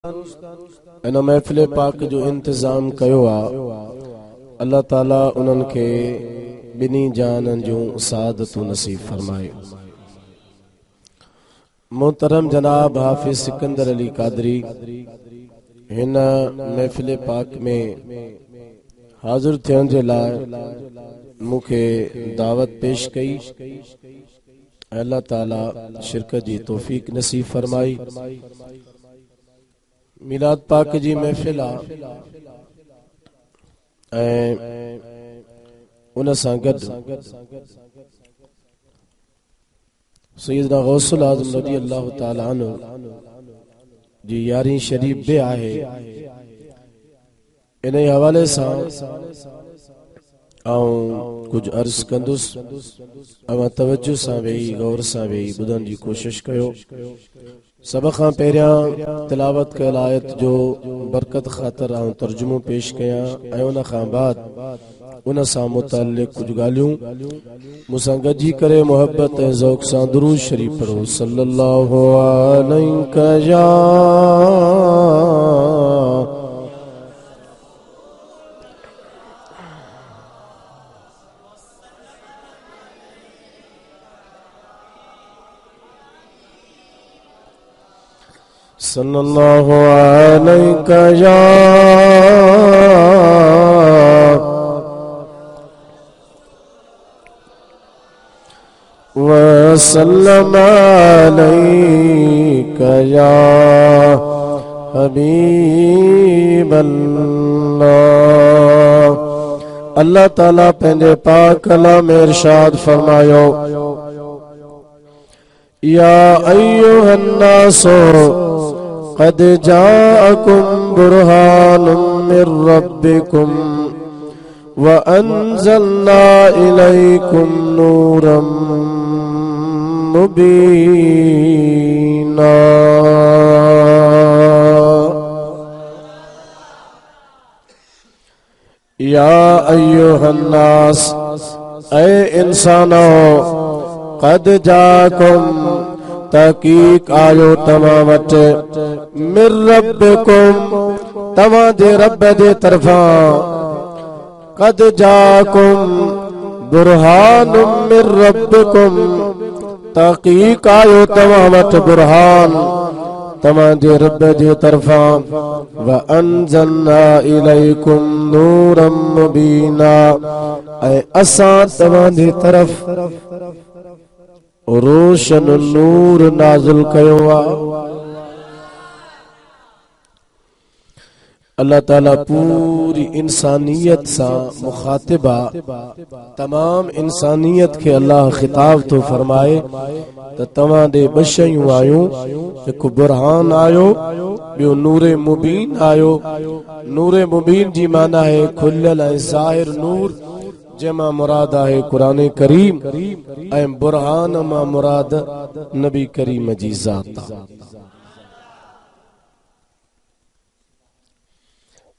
इन महफिल पाक जो इंतजाम कयो आ, अल्लाह ताला उन्हनि खे बिनी जानन जो सादतु नसीब फरमाए। मोहतरम जनाब हाफिज सिकंदर अली कादरी हिन महफिल पाक में हाजिर थियण जे लाइ मूंखे दावत पेश कई। अल्लाह ताला शिरकत जी तौफीक नसीब फरमाई। मिलाद पाक जी महफिल आ ऐं उन सां गॾु सैयदना गौसुल आज़म रज़ी अल्लाह ताला अन्हु जी यारी शरीफ बि आहे। इन हवाले सां कुछ अर्ज कंदुसि। अवां तवज्जो सां वेही गौर सां वेही ॿुधण जी कोशिश कयो। सब खां पहिरियां तिलावत कयल आयत जो बरकत ख़ातिर तर्जुमो पेश कयां ऐं उन खां बाद उन सां मुतअल्लिक़ कुछ ॻाल्हियूं मूंसां गॾिजी करे मोहब्बत ऐं ज़ौक़ सां दुरूद शरीफ पढ़ो। सल्लल्लाहु अलैका या सल्लल्लाहु अलैका या वसल्लम अलैका या हबीबल्लाह। अल्लाह ताला पंहिंजे पाक कलाम में इरशाद फरमायो, या अय्युहन्नासो क़द जाअकुम बुरहानुम मिर रब्बिकुम व अंज़लना इलैकुम नूरम मुबीना। या अय्युहन्नास, ऐ इंसानो, क़द जाअकुम, तहकीक आयो तमां वटि, मिर रब्बिकुम, तमां जे रब जे तरफां, क़द जाअकुम बुरहानुम मिर रब्बिकुम, तहकीक आयो तमां वटि बुरहान तमां जे रब जे तरफां, व अंज़लना इलैकुम नूरम मुबीना, ऐं असां तमां जे तरफ रोशन नूर नाज़िल कयो आ। अल्लाह ताला पूरी इंसानियत सां मुखातिबा, तमाम इंसानियत के अल्लाह खिताब तो फरमाए त तव्हां ॾे ॿ शयूं आयूं, हिकु बुरहान आयो, ॿियो नूरे मुबीन आयो। नूरे मुबीन जी माना है खुलियल ऐं ज़ाहिर नूर, जंहिंमां मुराद आहे कुरान करीम, ऐं बुरहान मां मुराद नबी करीम जी ज़ात।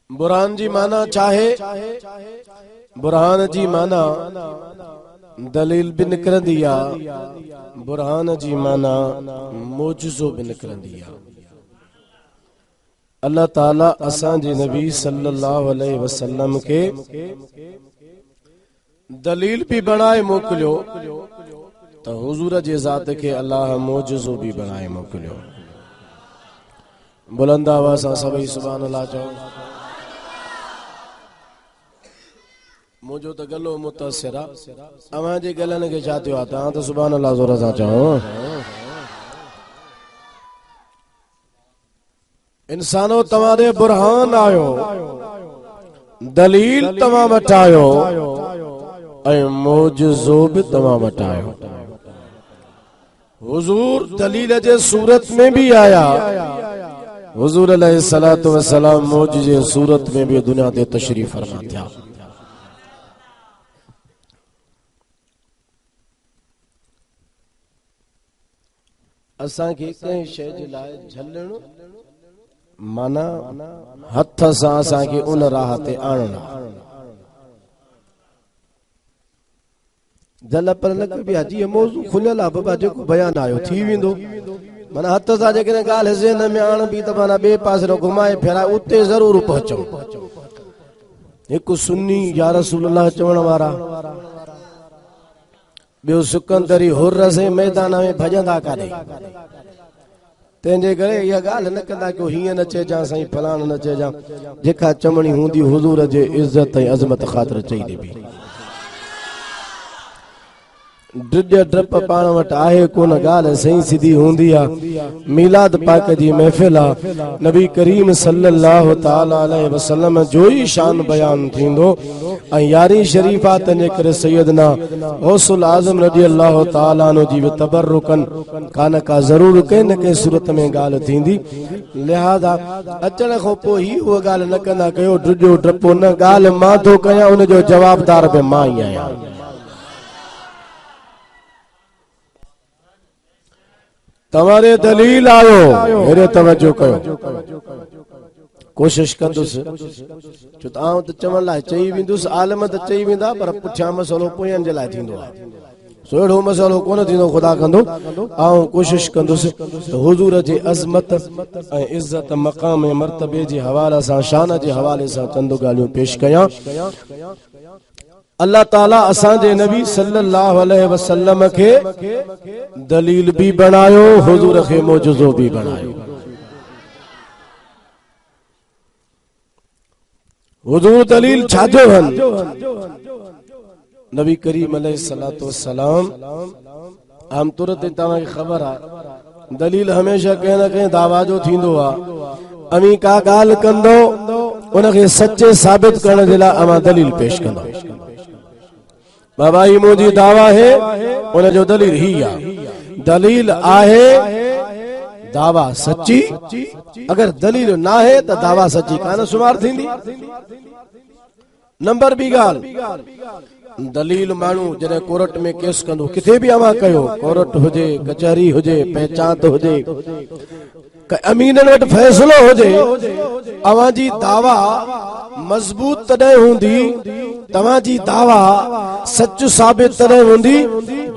बुरहान जी माना चाहे, बुरहान जी माना दलील भी निकरंदी आ, बुरहान जी माना मोजज़ो भी निकरंदी आ। अल्लाह ताला असां जे नबी सल्लल्लाहु अलैहि वसल्लम के दलील भी बनाए मोकिलियो त हुजूर जे ज़ात के अल्लाह मोजज़ो भी बनाए मोकिलियो। बुलंद आवाज़ सां सभई सुभान अल्लाह चओ। मुझो तो गलो मुतासिर आ, अवां जे गलनि खे छा थियो आहे? तव्हां त सुभान अल्लाह ज़ोर सां चओ। इंसानो तव्हां ॾे बुरहान आयो, दलील तव्हां वटि आयो, ऐं मोजज़ो बि तव्हां वटि आयो। हुजूर दलील जे सूरत में भी आया, हुजूर अलैहिस्सलातु वस्सलाम मोजज़े जे सूरत में भी दुनिया ते तशरीफ फरमा थिया। असां खे कंहिं शइ जे लाइ झलण माना हथ सां असां खे उन राह ते आणणु। झल पर न कबी हाजी मौज़ू खुलियल आहे, बाबा जेको बयान आयो थी वेंदो। माना हथ सां जेकॾहिं ॻाल्हि ज़हन में आण बि त माना ॿिए पासे नो घुमाए फिराए उते ज़रूर पहुचूं। हिकु सुन्नी या रसूल अल्लाह चवण वारा, ॿियो सिकंदरी हुर्र से मैदान में भॼंदा काॾे। तंहिंजे करे इहा ॻाल्हि न कंदा की हीअं न चइजां साईं फलाण न चइजां, जेका चवणी हूंदी हुज़ूर जे इज़त ऐं अज़मत ख़ातिर चई ॾिबी। ड्रिज ड्रप पाण वटि आहे कोन, ॻाल्हि सही सिधी हूंदी आहे। मीलाद पाक जी महफ़िल आहे, नबी करीम सल्लल्लाहु ताला अलैहि वसल्लम जो ई शान बयान थींदो ऐं यारी शरीफ़ा। तंहिंजे करे सैयदना गौसुल आज़म रज़ी अल्लाह ताला अन्हु जी तबरुकन कान का ज़रूर कंहिं न कंहिं सूरत में ॻाल्हि थींदी। लिहाज़ा अचण खां पोइ ही उहा ॻाल्हि न कंदा कयो ड्रिजो ड्रपो न, ॻाल्हि मां थो कयां उनजो जवाबदार बि मां ई आहियां। तव्हांजे दलील आयो हेरे तवजो कयो, कोशिश कंदुसि छो त आउं त चवण लाइ चई वेंदुसि, आलम त चई वेंदा पर पुठियां मसइलो पोयनि जे लाइ थींदो आहे। सो अहिड़ो मसइलो कोन थींदो, ख़ुदा कंदो। आउं कोशिश कंदुसि त हुज़ूर जे अज़मत ऐं इज़त मक़ाम ऐं मर्तबे जे हवाले सां, शान जे हवाले सां चंद ॻाल्हियूं पेश कयां। अल्लाह ताला असांजे नबी सल्लल्लाहु अलैहि वसल्लम खे दलील भी बनायो, हुजूर खे मौजूज़ो भी बनायो। हुजूर दलील छाजो हन, नबी करीम अलैहिस्सलातु वस्सलाम आमतौर ते तव्हांखे ख़बर आहे दलील हमेशा कंहिं न कंहिं दावा जो थींदो आहे। अमी का ॻाल्हि कंदो उनखे सचे साबित करण जे लाइ अवां दलील पेश कंदो। बाबा ही मुझी दावा है, उन जो दलील ही आहे। दलील आहे दावा सच्ची, अगर दलील ना है तो दावा सच्ची कान शुमार थींदी। नंबर बी गाल, दलील मानू जॾहिं कोर्ट में केस कंदो, किथे भी अवां कयो, कोर्ट हुजे, कचहरी हुजे, पंचायत हुजे, अमीनन वटि फैसलो हुजे, अवां जी दावा मजबूत तॾहिं हूंदी, तव्हां जी दावा सच साबित तॾहिं हूंदी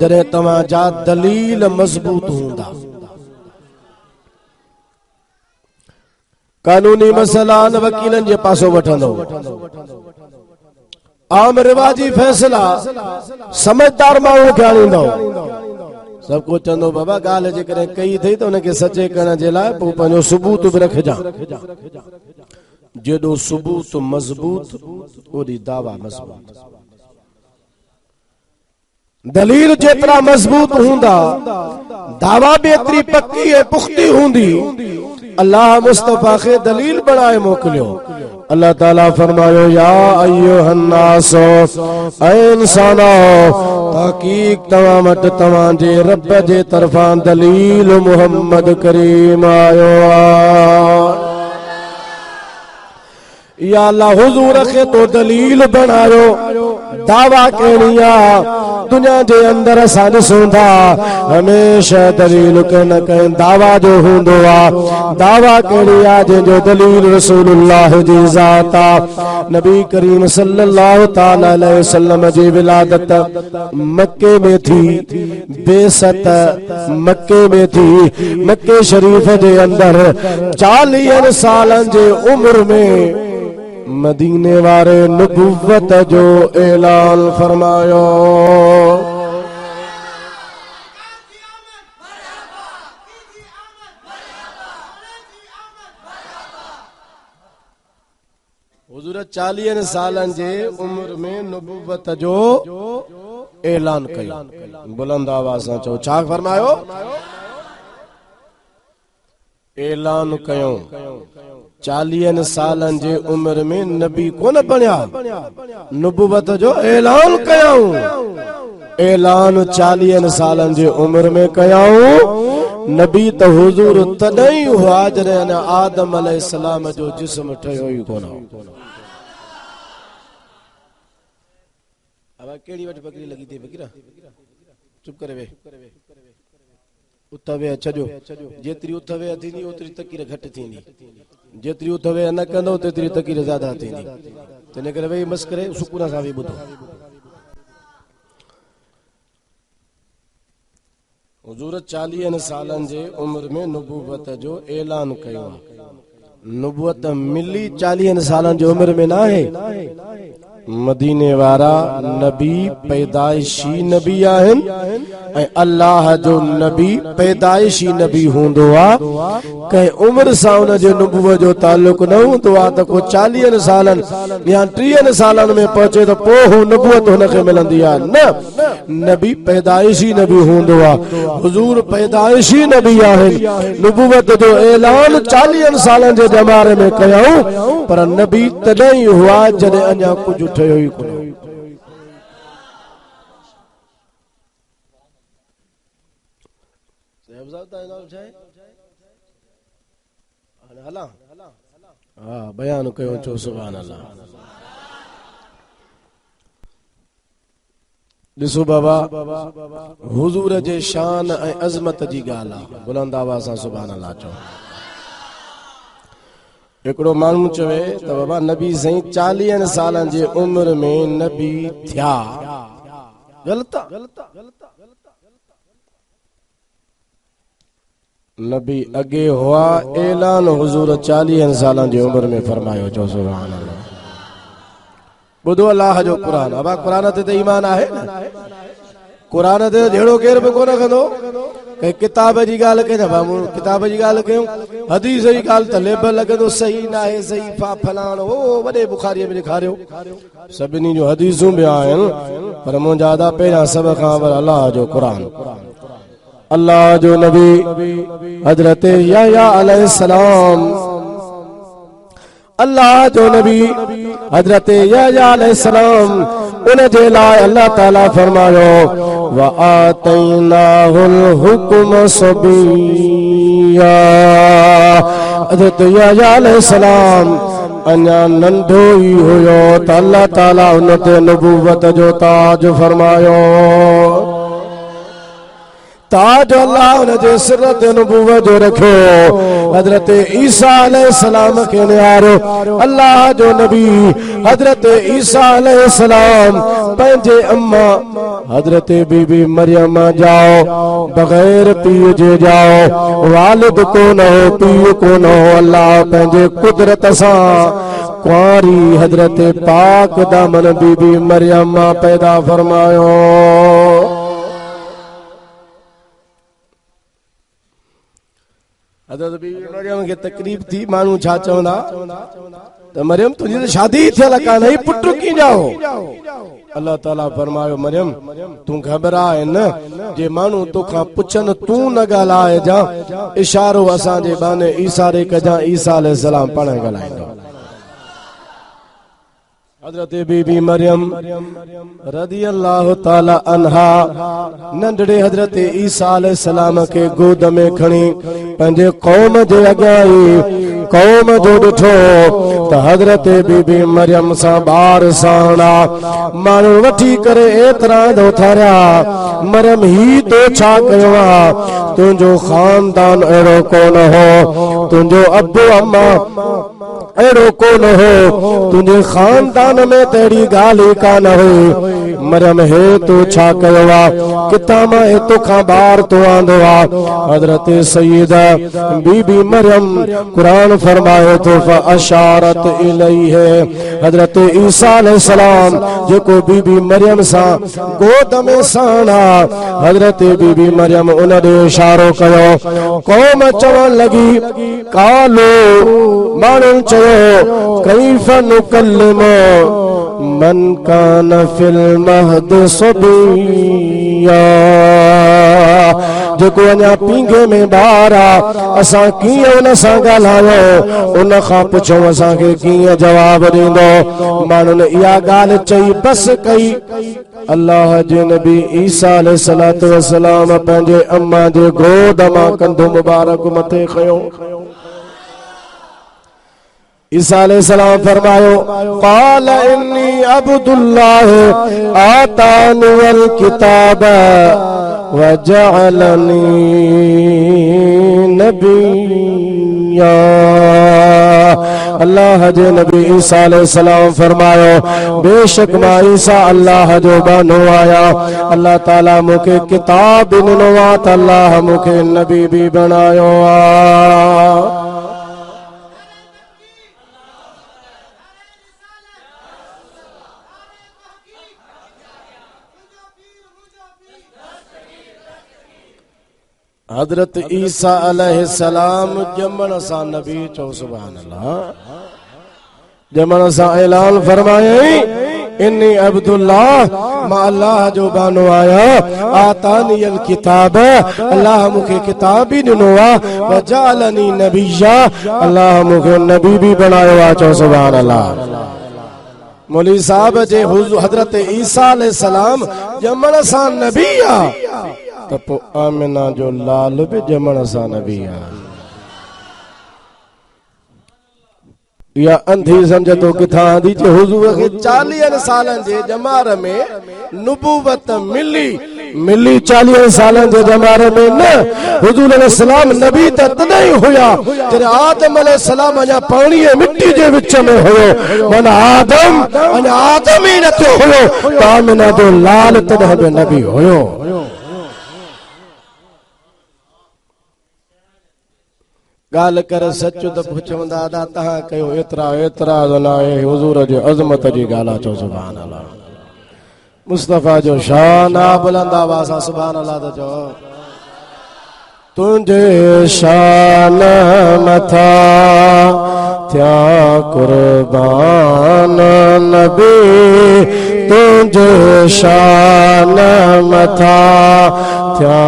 जॾहिं तव्हां जा दलील मजबूत हूंदा। कानूनी मसइला न वकीलन जे पासो वठंदो, आम रिवाजी फैसला समझदार माण्हू खे आणींदो। सब कुछ चंदो बाबा ॻाल्हि जेकॾहिं कई अथई त उनखे सचे करण जे लाइ पोइ पंहिंजो सबूत बि रखजां। जेॾो सबूत मज़बूत ओॾी दावा मज़बूत। दलील जेतिरा मज़बूत हूंदा दावा भी एतिरी पक्की ऐं पुख्ती हूंदी। अल्लाह मुस्तफा खे दलील बनाए मोकिलियो। अल्लाह ताला फरमायो या अय्युहन नास, ऐ इंसानो तहकीक तव्हां वटि तव्हां जे रब जे तरफ़ां दलील मुहम्मद करीम आयो आहे। या अल्लाह हुजूर खे तो दलील बनायो। दावा कहिड़ी आहे दुनिया जे अंदर असां ॾिसूं था हमेशह दलील कंहिं न कंहिं दावा जो हूंदो आहे। दावा कहिड़ी आहे जंहिंजो दलील रसूलुल्लाह जी ज़ात आहे। नबी करीम सल्लल्लाहु ताला अलैहि वसल्लम जी विलादत मक्के में थी, बेसत मक्के में थी। मक्के शरीफ जे अंदर 40 सालन जे उम्र में मदीने वारे नबुव्वत जो ऐलान फरमायो। हुजूर 40 सालन जे उम्र में नबुव्वत जो ऐलान कयो। बुलंद आवाज़ सां चओ छा फरमायो? ऐलान कयो। 40 सालन जे उम्र में नबी कोन बणिया, नबुवत जो ऐलान कयाऊं। ऐलान 40 सालन जे उम्र में कयाऊं। नबी त हुजूर तॾहिं हुआ जॾहिं आदम अलैहिस्सलाम जो जिस्म ठहियो ई कोन। अब केड़ी वट बकरी लगी थी बकरा चुप करे वे उतवे छजो। जेतरी उतवे थींदी ओतरी तकीर घट थींदी, जेतरी उतवे न कंदो तेतरी तकीर ज्यादा थींदी। तने करे भई मस करे सुकून सां भी ॿुधो। हुजूर 40 सालन जे उम्र में नबूवत जो ऐलान कयो। नबूवत मिली 40 सालन जी उम्र में ना है। मदीने वारा नबी पैदाइशी नबी आहिन ऐं अल्लाह जो नबी पैदाइशी नबी हुंदो आ। कंहिं उम्र सां उन जो नबूवत जो ताल्लुक न हूंदो आ त को 40 सालन या 30 सालन में पहुचे त पोइ हू नबूवत हुनखे मिलंदी आ। न, नबी पैदाइशी नबी हुंदो आ। हुजूर पैदाइशी नबी आहिन। नबूवत जो ऐलान 40 सालन जे ज़माने में कयऊं, पर नबी तॾहिं ई हुआ जॾहिं अञा कुझु ठहियो ई कोन। हाँ, बयान कयो चो सुभान अल्लाह। ॾिसो बाबा, हुजूर जे शान ऐं अज़मत जी ॻाल्हि आहे। बुलंद आवाज़ सां सुभान अल्लाह चओ। हिकिड़ो माण्हू चवे त बाबा नबी साईं 40 सालन जे उम्र में नबी थिया, ग़लत आहे। नबी अॻे हुआ, ऐलान हुजूर 40 सालन जी उम्र में फरमायो। चओ सुभान अल्लाह। ॿुधो अल्लाह जो क़ुरान। बाबा क़ुरान ते त ईमान आहे न। क़ुरान ते जहिड़ो केर बि कोन कंदो। कंहिं किताब जी ॻाल्हि कई त किताब जी ॻाल्हि कयूं, हदीस जी ॻाल्हि त लेबल लॻंदो सही न आहे, सही फलाणो हो वॾे बुखारीअ में ॾेखारियो। सभिनी जो हदीसूं बि आहिनि, पर मुंहिंजा त पहिरियां सभ खां वर अल्लाह जो क़ुरान। अल्लाह जो नबी हज़रत यहया अलैहिस्सलाम, अल्लाह जो नबी हज़रत यहया अलैहिस्सलाम, उन जे लाइ अल्लाह ताला फरमायो व आतैनाहुल हुक्म सबिया। हज़रत यहया अलैहिस्सलाम अञा नंढो ई हुयो त अल्लाह ताला उन ते नबूवत जो ताज फरमायो। ताज अल्लाह उन जे सिर ते नबूवत जो रखियो। हज़रत ईसा अलैहिस्सलाम खे निहारो। अल्लाह जो नबी हज़रत ईसा अलैहिस्सलाम पंहिंजे अम्मा हज़रत बीबी मरियम जाओ बग़ैर पीउ जे जाओ, वालिद कोन हो, पीउ कोन हो। अल्लाह पंहिंजे कुदरत सां कुंवारी हज़रत पाक दामन बीबी मरियम पैदा फरमायो। हज़रत बीबी मरियम खे तकलीफ़ थी। माण्हू छा चवंदा त मरियम तुंहिंजी त शादी थियल कान्हे, पुट कीअं हो। अल्लाह ताला फरमायो मरियम तूं घबराए न। जे माण्हू तोखां पुछनि तूं न ॻाल्हाए जा, इशारो असांजे बाने ईसारे कजां, ईसा अलैहिस्सलाम पाण ॻाल्हाईंदो। हज़रत बीबी मरियम रज़ियल्लाहु ताला अन्हा नंढड़े हज़रत ईसा अलैहिस्सलाम खे गोद में खणी पंहिंजे कौम जे अॻियां ई कौम जो ॾिठो त हज़रत बीबी मरियम सां ॿार साणा माण्हू वठी करे एतिरा उथारिया। मरियम ही तो छा कयो आहे? तुंहिंजो ख़ानदान अहिड़ो कोन हो, तुंहिंजो अबू अम्मा अहिड़ो कोन हो, तुंहिंजे ख़ानदान में त अहिड़ी ॻाल्हि ई कान हुई। मरियम हे तो छा कयो आहे? किथां मां तोखां ॿार तो आंदो आहे। हज़रत सय्यदा बीबी मरियम क़ुरान फरमाए थो फअशारत इलैहि। हज़रत ईसा अलैहिस्सलाम जेको बीबी मरियम सां गोद में साणा, हज़रत बीबी मरियम उन ॾे इशारो कयो। क़ौम चवण लॻी कालो, माण्हुनि चयो कैफ़ नुकल्लिमु मन कान फिल महद सबिया। जेको अञा पींघे में ॿार आहे, असां कीअं उन सां ॻाल्हायूं? उन खां पुछूं असांखे कीअं जवाब ॾींदो? माण्हुनि इहा ॻाल्हि चई बस कई। अल्लाह जे नबी ईसा अलैहिस्सलातु वस्सलाम पंहिंजे अम्मा जे गोद मां कंधो मुबारक मथे खयो। ईसा अलैहिस्सलाम फरमायो क़ाल इन्नी अब्दुल्लाह आतानियल किताब व जअलनी नबिय्या। अल्लाह जे नबी ईसा अलैहिस्सलाम फरमायो बेशक मां ईसा अल्लाह जो बानो आया अल्लाह ताला मुके किताब ॾिनो आ त अल्लाह मुके नबी भी बनायो आ। हजरत ईसा अलैहिस्सलाम जमन सा नबी चो सुभान अल्लाह जमन सा ऐलान फरमाए इन्नी अब्दुल्लाह मा अल्लाह जो बानो आया आतानी अल किताब अल्लाह मुखे किताब भी ॾिनो आ व जालनी नबिया अल्लाह मुखे नबी भी बनायो आ चो सुभान अल्लाह। मौलवी साहब जे हजरत ईसा अलैहिस्सलाम जमन सा नबी आ तो पो आमिना जो लाल भी जमन सा नबी आ। या अंधी समझ तो किथा दी जे हुजूर के 40 सालन जे जमार में नबूवत मिली 40 सालन जे जमार में न हुजूर अलैहि सलाम नबी त तदई हुया जरे आदम अलैहि सलाम अजा पानी मिट्टी जे विच में हुयो मन आदम ही न तो हुयो आमिना जो लाल तदह बि नबी हुयो। गाल कर सच तो पुछूं दादा तहां कयो एतरा ना हुजूर जे अज़मत जी गाला चो सुभान अल्लाह। मुस्तफा जो शान बुलंद आवाज़ सुभान अल्लाह तो चो तुझे शान मथा थिया कुर्बान नबी तुझे शान मथा थिया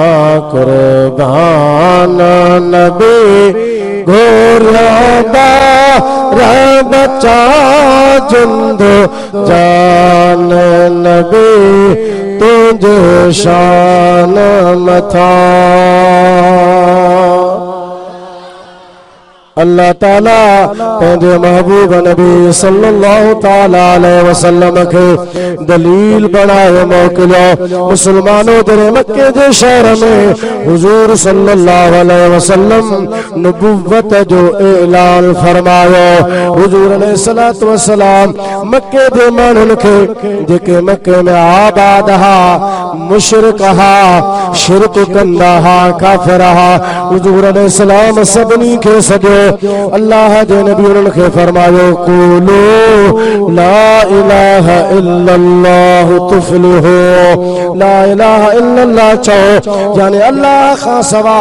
कुर्बान नबी घोरबा बचा जिंदो जान नबी तुझे शान मथा। अल्लाह ताला पंहिंजे महबूब नबी सल्लल्लाहु ताला अलैहि वसल्लम के दलील बनाए मोकिलियो। मुसलमानों तेरे मक्के जे शहर में हुजूर सल्लल्लाहु अलैहि वसल्लम नबुव्वत जो ऐलान फरमायो। हुजूर अलैहिस्सलातु वस्सलाम मक्के जे माण्हुनि खे जेके मक्के में आबाद हा मुशरिक हा शिरक कंदा हा काफिर हा हुजूर अलैहिस्सलाम सभिनी खे सॼो अल्लाह जे नबी उनखे फरमायो क़ूलू ला इलाहा इल्लल्लाह तुफ्लिहू ला इलाहा इल्लल्लाह चओ यानी अल्लाह खां सवा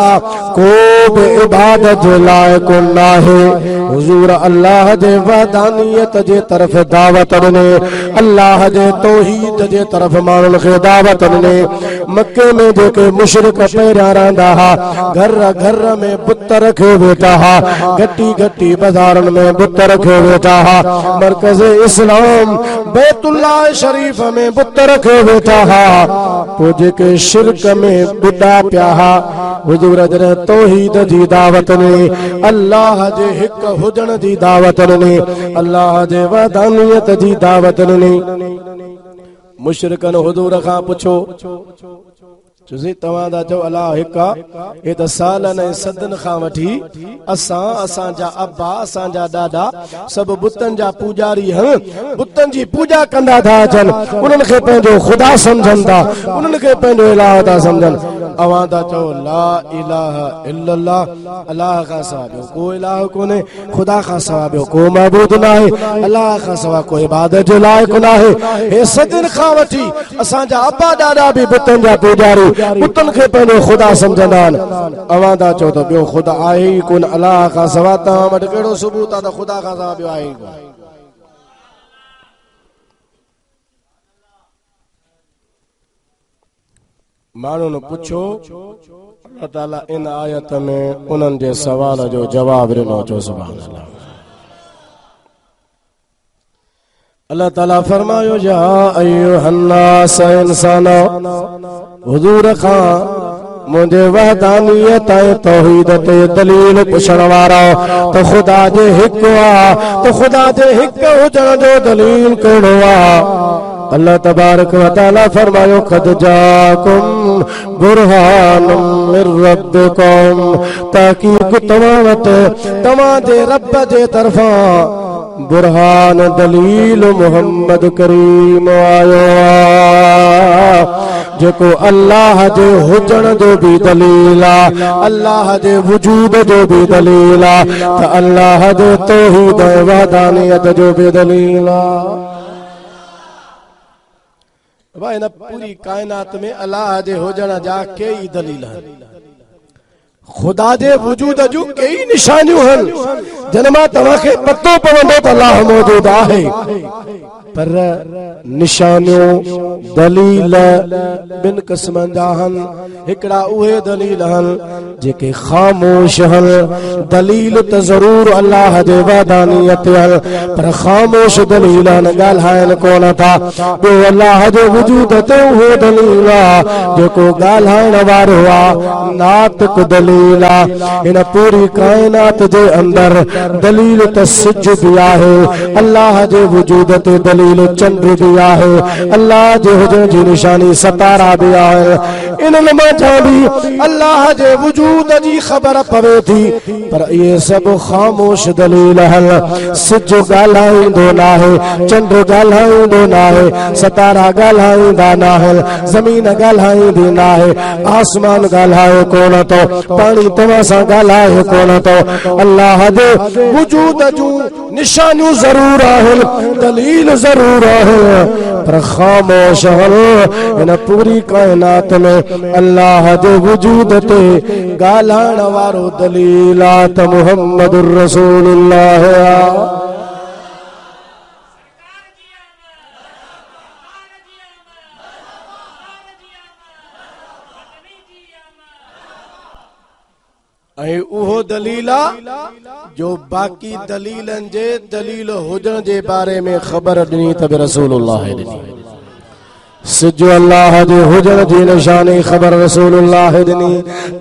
को बि इबादत लाइक़ नाहे। हुजूर अल्लाह जे वहदानियत जे तरफ़ दावत ॾिने अल्लाह जे तौहीद जे तरफ़ माण्हुनि खे दावत ॾिने। मक्के में जेके मुशरिक पहिरियां रहंदा हा घर में बुत रखे वेठा हा घटी घटी बाज़ारनि में बुत रखे वेठा हा मरकज़ इस्लाम बैतुल्लाह शरीफ में बुत रखे वेठा हा पोइ जेके शिरक में बुॾा पिया हा हुजूर जॾहिं तौहीद जी दावत ॾिनी अल्लाह जे हिक हुजण जी दावत ॾिनी अल्लाह जे वहदानियत जी दावत ॾिनी। मुशरिकन हुजूर खां पुछो चुसी तव्हां दा चओ अल्लाह हिक ए त सालन ऐं सदन खां वठी असांजा अब्बा असांजा ॾाॾा सभु बुतनि जा पूजारी आहिनि बुतनि जी पूजा कंदा था अचनि उन्हनि खे पंहिंजो ख़ुदा सम्झनि था उन्हनि खे पंहिंजो इलाह था सम्झनि। अवां था चओ ला इलाहा इल्लल्लाह अल्लाह खां सवा ॿियो को इलाह कोन्हे ख़ुदा खां सवा ॿियो को महबूद नाहे अल्लाह खां सवा को इबादत जो लाइक़ नाहे। हे सदिन खां वठी असांजा अब्बा ॾाॾा बि बुतनि जा पूजारी बुतनि खे पंहिंजो ख़ुदा सम्झंदा आहिनि। अवां था चओ त ॿियो ख़ुदा आहे ई कोन अल्लाह खां सवा तव्हां वटि कहिड़ो सबूत आहे त ख़ुदा खां सवा ॿियो आहे ई कोन। माण्हुनि पुछो अल्लाह ताला इन आयत में उन्हनि जे सवाल जो जवाब ॾिनो चो सुभान अल्लाह। अल्लाह ताला फरमायो या अय्युहन्नास इंसानो हुजूर खां मुझे वहदानियत ऐं तौहीद ते दलील पुछण वारा तो खुदा जे हिक आ तो खुदा जे हिक हुजण जो दलील कहिड़ो आ। अल्लाह तबारक व तआला फरमायो क़द जाकुम बुरहानुम मिर रब्बिकुम ताकीद तव्हां वटि तव्हां जे रब जे तरफ़ां बुरहान दलील मोहम्मद करीम आयो जेको अल्लाह जे हुजण जो भी दलील आ, अल्लाह जे वजूद जो भी दलील आ, त अल्लाह जे तौहीद वहदानियत जो भी दलील आ। भाई न पूरी कायनात में अल्लाह जे हुजण जा कई दलील आहिनि, खुदा जे वजूद जूं कई निशानियूं आहिनि जिन मां तव्हांखे पतो पवंदो त अल्लाह मौजूद आहे, पर निशानियूं दलील बिन क़िस्मनि जा आहिनि। हिकिड़ा उहे दलील आहिनि जेके ख़ामोश आहिनि, दलील त ज़रूर अल्लाह जे वहदानियत आहिनि पर ख़ामोश दलील आहिनि, ॻाल्हाइनि कोन था। ॿियो अल्लाह जे वजूद ते उहो दलील आहे जेको ॻाल्हाइण वारो आहे, नातिक दलील आहे। हिन पूरी कायनात जे अंदर दलील त सिज बि आहे, अल्लाह जे वजूद ते दलील चंड भी आहे, अल्लाह जे हुजण जी निशानी सतारा भी आहे। इन्हनि मां बि अल्लाह जे वजूद जी ख़बर पवे थी, पर इहे सभु ख़ामोश दलील आहिनि। सिज ॻाल्हाईंदो न आहे, चंड ॻाल्हाईंदो न आहे, सतारा ॻाल्हाईंदा न आहिनि, ज़मीन ॻाल्हाईंदी न आहे, आसमान ॻाल्हाए कोन थो, पाणी तव्हां सां ॻाल्हाए कोन थो। अल्लाह जे वजूद जूं निशानियूं ज़रूर आहिनि, दलील ज़रूर आहे, पर ख़ामोश इन पूरी कायनात में अल्लाह जे वजूद ते ॻाल्हाइण वारो दलील आहे त मुहम्मदुर रसूलुल्लाह। ऐं उहो दलील जो बाक़ी दलीलन जे दलील हुजण जे बारे में ख़बर ॾिनी त रसूलुल्लाह ॾिनी। सिज अल्लाह जे हुजण जी निशानी ख़बर रसूलुल्लाह ॾिनी,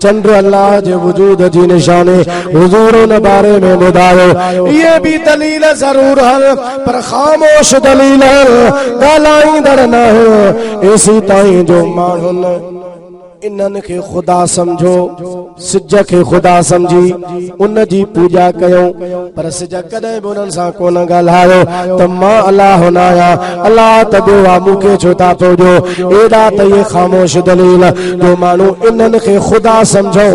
चंड अल्लाह जे वजूद जी निशानी हुजूर उन बारे में ॿुधायो। इहे भी दलील ज़रूर आहिनि पर ख़ामोश दलील ॻाल्हाईंदड़ न आहे। एसी ताईं जो माण्हुनि इन्हनि खे ख़ुदा समझो, सिज खे ख़ुदा समझी उन जी पूजा कयूं, पर सिज कॾहिं बि उन्हनि सां कोन ॻाल्हायो त मां अल्लाह न आहियां, अल्लाह त ॿियो आहे, मूंखे छो था पूॼो। एॾा त इहे ख़ामोश दलील जो माण्हू इन्हनि खे ख़ुदा समझो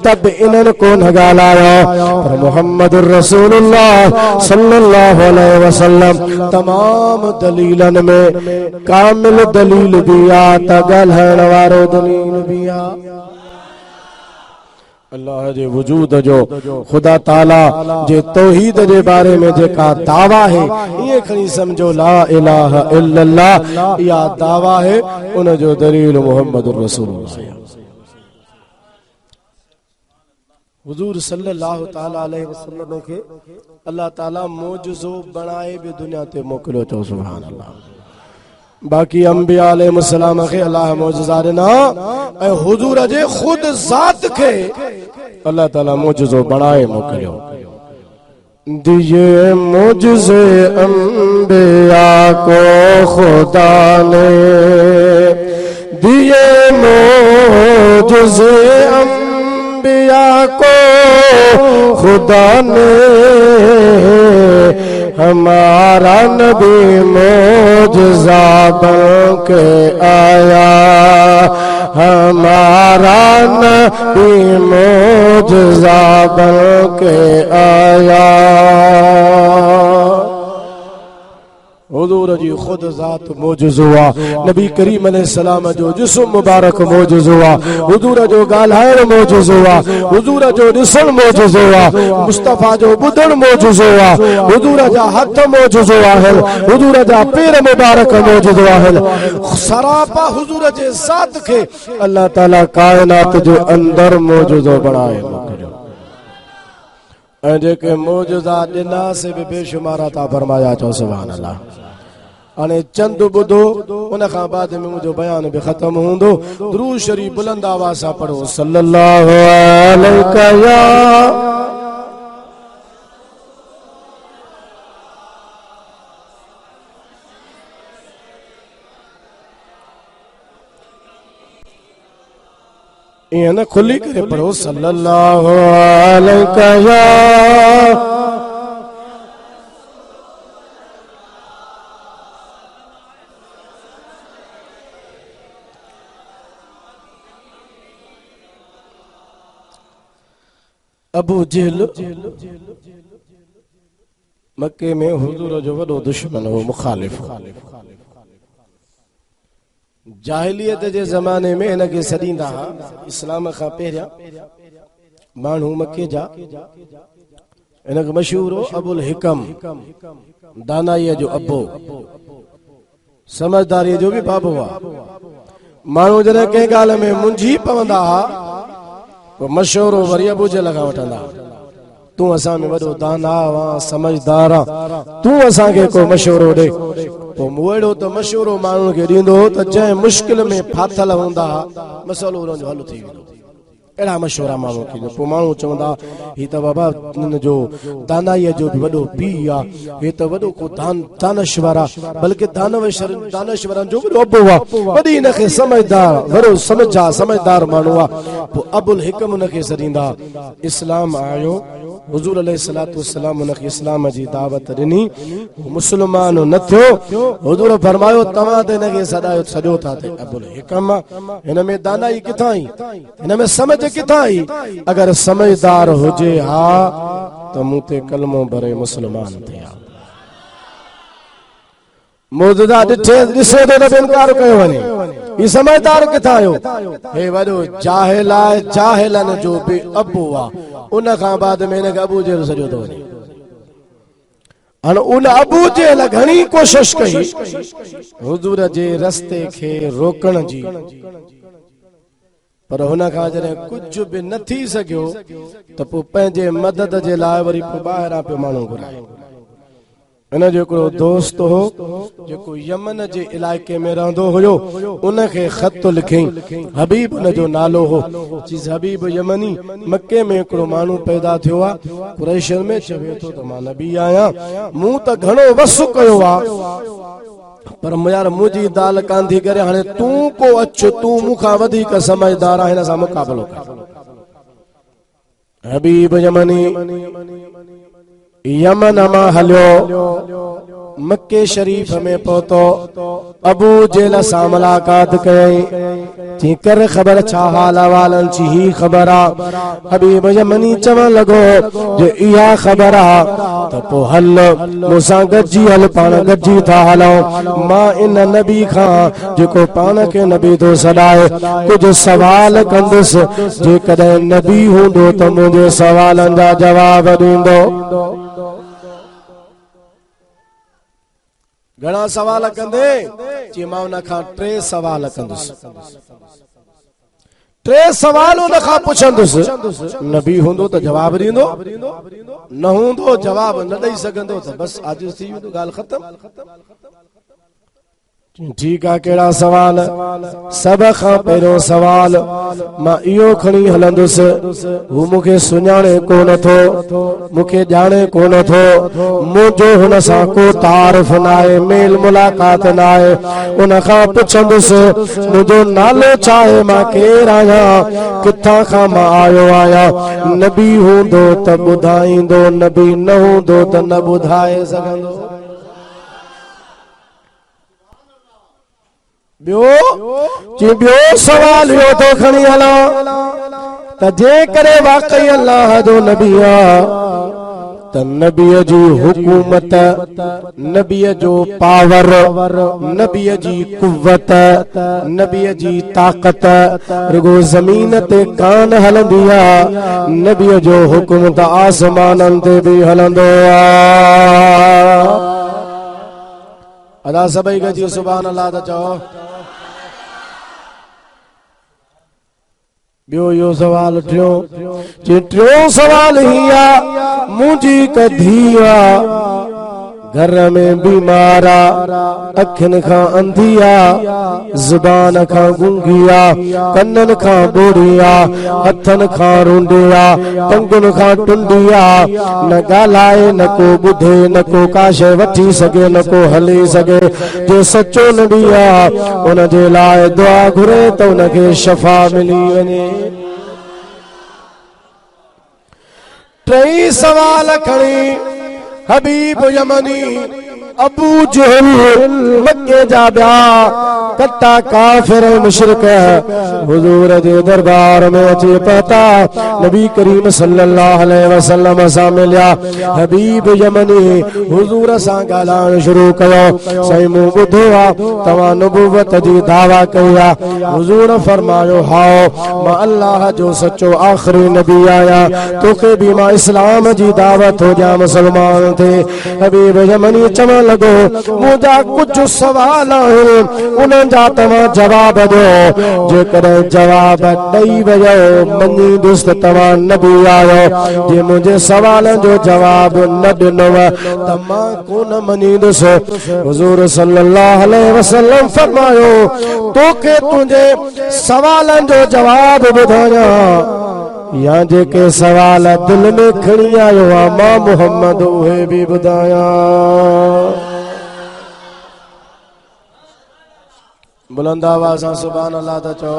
त बि इन्हनि कोन ॻाल्हायो, पर मुहम्मदुर रसूलुल्लाह सल्लल्लाहु अलैहि वसल्लम तमाम दलीलनि में कामिल दलील भी आहे त ॻाल्हाइण वारो दलील भी आहे। अल्लाह जे वजूद जो खुदा ताला जे तौहीद जे बारे में जेका दावा है, ये खणी समझो ला इलाहा इल्लल्लाह, या दावा है, उन जो दलील मुहम्मदुर रसूलुल्लाह। हुजूर सल्लल्लाहु ताला अलैहि वसल्लम के अल्लाह ताला मौजज़ो बनाए भी दुनिया ते मोकिलियो, चओ सुभान अल्लाह। बाकी अंबिया अलैहिस्सलाम के अल्लाह मौजज़ा ॾिना ऐं हुजूर जे खुद ज़ात के अल्लाह ताला मौजज़ो बनाए मोकिलियो। दिए मौजज़े अंबिया को खुदा ने, दिए मौजज़े अंबिया को खुदा ने, हमारा नबी मौजज़ा बन के आया, हमारा नबी मौजज़ा बन के आया। हुजूर जी खुद ज़ात मौजूज़ हुआ, नबी करीम अलैहिस्सलाम जो जिस्म मुबारक मौजूज़ हुआ, हुजूर जो ॻाल्हाइण मौजूज़ हुआ, हुजूर जो ॾिसण मौजूज़ हुआ, मुस्तफ़ा जो ॿुधण मौजूज़ हुआ, हुजूर जा हथ मौजूज़ आहिनि, हुजूर जा पेर मुबारक मौजूज़ आहिनि। सरापा हुजूर जे ज़ात खे अल्लाह ताला कायनात जे अंदर मौजूज़ बणाए मोकिलियो। ऐं जेके मौजूज़ा ॾिना से बि बेशुमार था फरमाया, चओ सुभान अल्लाह। हाणे चंद ॿुधो, उन खां बाद में मुंहिंजो बयान बि ख़त्म हूंदो। दुरूद शरीफ बुलंद आवाज़ सां पढ़ो, सल्लल्लाहु अलैहि या इं न खुली करे पढ़ो, सल्लल्लाहु अलैहि या अबू जहल मक्के में हुजूर जो वॾो दुश्मन हो, मुखालिफ। जाहिलियत जे ज़माने में इनखे सॾींदा हुआ। इस्लाम खां पहिरियां माण्हू मके जा इनखे मशहूर हो अबुल हिकम, दानाईअ जो अबो, समझदारीअ जो बि बाबो हुआ। माण्हू जॾहिं कंहिं ॻाल्हि में मुंझी पवंदा हुआ पोइ मशवरो वरी अबू जहल खां वठंदा। तूं असां में वॾो दाना आहीं, समझदार आहीं, तूं असांखे को मशवरो ॾे। पोइ अहिड़ो त मशवरो माण्हुनि खे ॾींदो त जंहिं मुश्किल में फाथल हूंदा मसइलो हुननि जो हल थी वेंदो। अहिड़ा मशवरा माण्हू थींदो। पोइ माण्हू चवंदा ही त बाबा हिन जो दानाईअ जो बि वॾो पीउ आहे, हे त वॾो को दानश्वर आहे, बल्कि दानश्वरनि जो वॾो अबो आहे, वॾी हिनखे समझदार, वॾो समझदार माण्हू आहे। पोइ अबुल हिकम हुनखे सॾींदा। इस्लाम आयो, हुजूर अलैहिस्सलातु वस्सलाम हुनखे इस्लाम जी दावत ॾिनी, मुस्लमान न थियो। हुजूर फरमायो तव्हां त हिनखे सॼो था थिए अबुल हिकम, हिन में दानाई किथां आई, हिन में समझ किथां आई? अगर समझदार हुजे हा त मूं ते कलमो भरे मुस्लमान थिया। मौजूदा ॾिसे थो त इनकार कयो वञे, ही समझदार किथां आयो? हे वॾो जाहिल आहे, जाहिलनि जो बि अबो आहे। उन खां बाद में हिनखे अबू जहल सॼो थो वञे। हाणे उन अबू जहल घणी कोशिश कई हुजूर जे रस्ते खे रोकण जी, पर हुन खां जॾहिं कुझु बि न थी सघियो त पोइ पंहिंजे मदद जे लाइ वरी पोइ ॿाहिरां पियो माण्हू घुराए। हिन जो हिकिड़ो दोस्त हो जेको यमन जे इलाइक़े में रहंदो हुयो, उनखे ख़त लिखई, हबीब हुन जो नालो हो। चीज़ हबीब यमनी, मके में हिकिड़ो माण्हू पैदा थियो आहे, कुरैशन में, चवे थो त मां नबी आहियां, मूं त घणो वसु कयो आहे, पर यार मुंहिंजी दाल कांधी करे हाणे तूं को अच, तूं मूंखां वधीक समझदार आहे, हिन सां मुक़ाबिलो कर। हबीब यमनी यमन मां हलियो, मक्के शरीफ में पहुतो, अबू जहल सां मुलाकात कई, चई कर ख़बर छा हाल अहवालनि जी? ही ख़बर आहे। हबीब यमनी चवण लॻो जे इहा ख़बर आहे त पोइ हल मूंसां गॾिजी हल, पाण गॾिजी था हलूं। मां इन नबी खां जेको पाण खे नबी थो सॾाए कुझु सवाल कंदुसि, जेकॾहिं नबी हूंदो त मुंहिंजे सवालनि जा जवाब ॾींदो। घणा सवाल कंदे? चई मां उन खां 3 सवाल कंदुसि, 3 सवाल उन खां पुछंदुसि, नबी हूंदो त जवाब ॾींदो, न हूंदो जवाब न ॾेई सघंदो त बस आजिज़ थी वेंदो, ॻाल्हि ख़तम। ठीकु आहे, कहिड़ा सवाल? सभ खां पहिरियों सवाल मां इहो खणी हलंदुसि, हू मूंखे सुञाणे कोन थो, मूंखे ॼाणे कोन थो, मुंहिंजो हुन सां को तारुफ़ न आहे, मेल मुलाक़ात न आहे। उन खां पुछंदुसि मुंहिंजो नालो छा आहे, मां केरु आहियां, किथां खां मां आयो आहियां। नबी हूंदो त ॿुधाईंदो, नबी न हूंदो त न ॿुधाए सघंदो। ॿियो सवाल इहो थो खणी हलां त जेकॾहिं वाकई अल्लाह जो नबी आहे त नबीअ जी हुकूमत, नबीअ जो पावर, नबीअ जी कुव्वत, नबीअ जी ताक़त रुगो ज़मीन ते कान हलंदी आहे, नबीअ जो हुकुम त आसमाननि ते बि हलंदो आहे। अदा सभई गॾिजी सुभान अल्लाह त चओ। ॿियो इहो सवाल टियों सवाल ही आहे, मुंहिंजी हिकु धीउ आहे, घर में बीमार आहे, अखियुनि खां अंधी आहे, ज़ुबान खां गूंगी आहे, कननि खां ॿोड़ी आहे, हथनि खां रूंडी आहे, टंगुनि खां टुंडी आहे, न ॻाल्हाए, न को ॿुधे, न को का शइ वठी सघे, न को हली सघे। जो सचो नबी आहे उन जे लाइ दुआ घुरे त उनखे शफ़ा मिली वञे। 3 सवाल खणी हबीब यमनी अबू जहल मक्के जा बिया कट्टा काफिर मुशरिक हुजूर जे दरबार में अचे पता नबी करीम सल्लल्लाहु अलैहि वसल्लम सां मिलिया हबीब यमनी हुजूर सां ॻाल्हाइण शुरू कयो सही मूं ॿुधो आहे तव्हां नबूवत जी दावा कई आहे हुजूर फरमायो हाओ मां अल्लाह जो सचो आखिरी नबी आया तोखे भी मां इस्लाम जी दावत हो जा मुसलमान थे हबीब यमनी चवण लगो मुझा कुछ सवाल उन्हनि जा तव्हां जवाब दो जेकॾहिं जवाब ॾेई वयो मञींदुसि त तव्हां नबी आयो जे मुंहिंजे सवालनि जो जवाब न ॾिनव त मां कोन मञींदुसि हुज़ूर सल्लल्लाहु अलैहि वसल्लम फरमायो तोखे तुंहिंजे सवालनि जो जवाब ॿुधायां या जेके सवाल दिल में खणी आयो आहे मां मोहम्मद उहे भी ॿुधायां बुलंद आवाज़ सां सुभान अल्लाह त चओ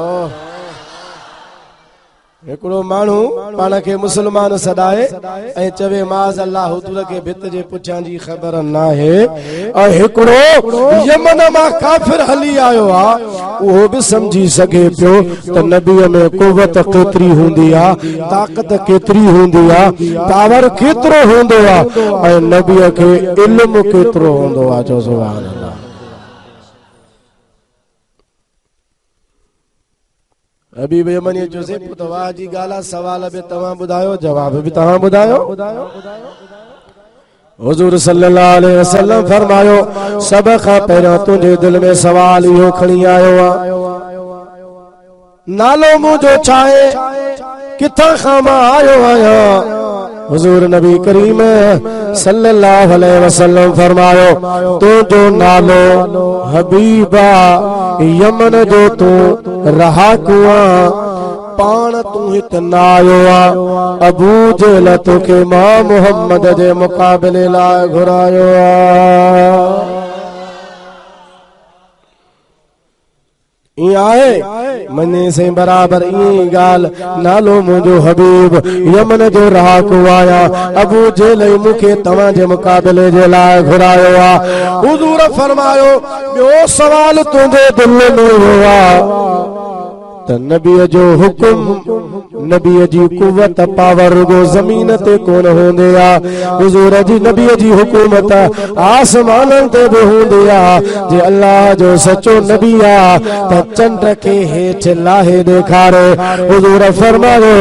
हिकिड़ो माण्हू पाण खे मुसलमान सॾाए ऐं चवे माज़ अल्लाह हुजूर खे भित जे पुठियां जी ख़बर नाहे ऐं हिकिड़ो यमन मां काफ़िर हली आयो आहे उहो बि समझी सघे पियो त नबीअ में कुवत केतिरी हूंदी आहे ताक़त केतिरी हूंदी आहे पावर केतिरो हूंदो आहे ऐं नबीअ खे इल्मु केतिरो हूंदो आहे चओ सुभान अल्लाह हबीब यमनी चयोसि पुत वाह जी ॻाल्हि सवाल बि तव्हां ॿुधायो जवाब बि तव्हां ॿुधायो हुजूर सल्लल्लाहु अलैहि वसल्लम फरमायो सभ खां पहिरियों तुंहिंजे दिल में सवाल इहो खणी आयो आहे नालो मुंहिंजो छा आहे किथां खां मां आयो आहियां हुजूर नबी करीम सल्लल्लाहु अलैहि वसल्लम फरमायो तुंहिंजो नालो हबीबा यमन जो तू रहाकू पान तू हिते न आयो आहे अबू जहल तोखे मां मोहम्मद जे मुक़ाबिले लाइ घुरायो आहे आहे मने से बराबर ई गाल नालो मुंहिंजो हबीब यमन जो रहाकू आया अबू जहल मूंखे तव्हां जे मुक़ाबिले जे लाइ घुरायो आहे हुजूर फरमायो ॿियो सवाल तुंहिंजे दिल में हुआ त नबीअ जो हुकुम नबीअ जी कुवत पावर रुगो ज़मीन ते कोन हूंदी आहे हुजूर जी नबीअ जी हुकूमत आसमाननि ते बि हूंदी आहे जे अल्लाह जो सचो नबी आहे त चंड खे हेठि लाहे ॾेखारे हुजूर फरमायो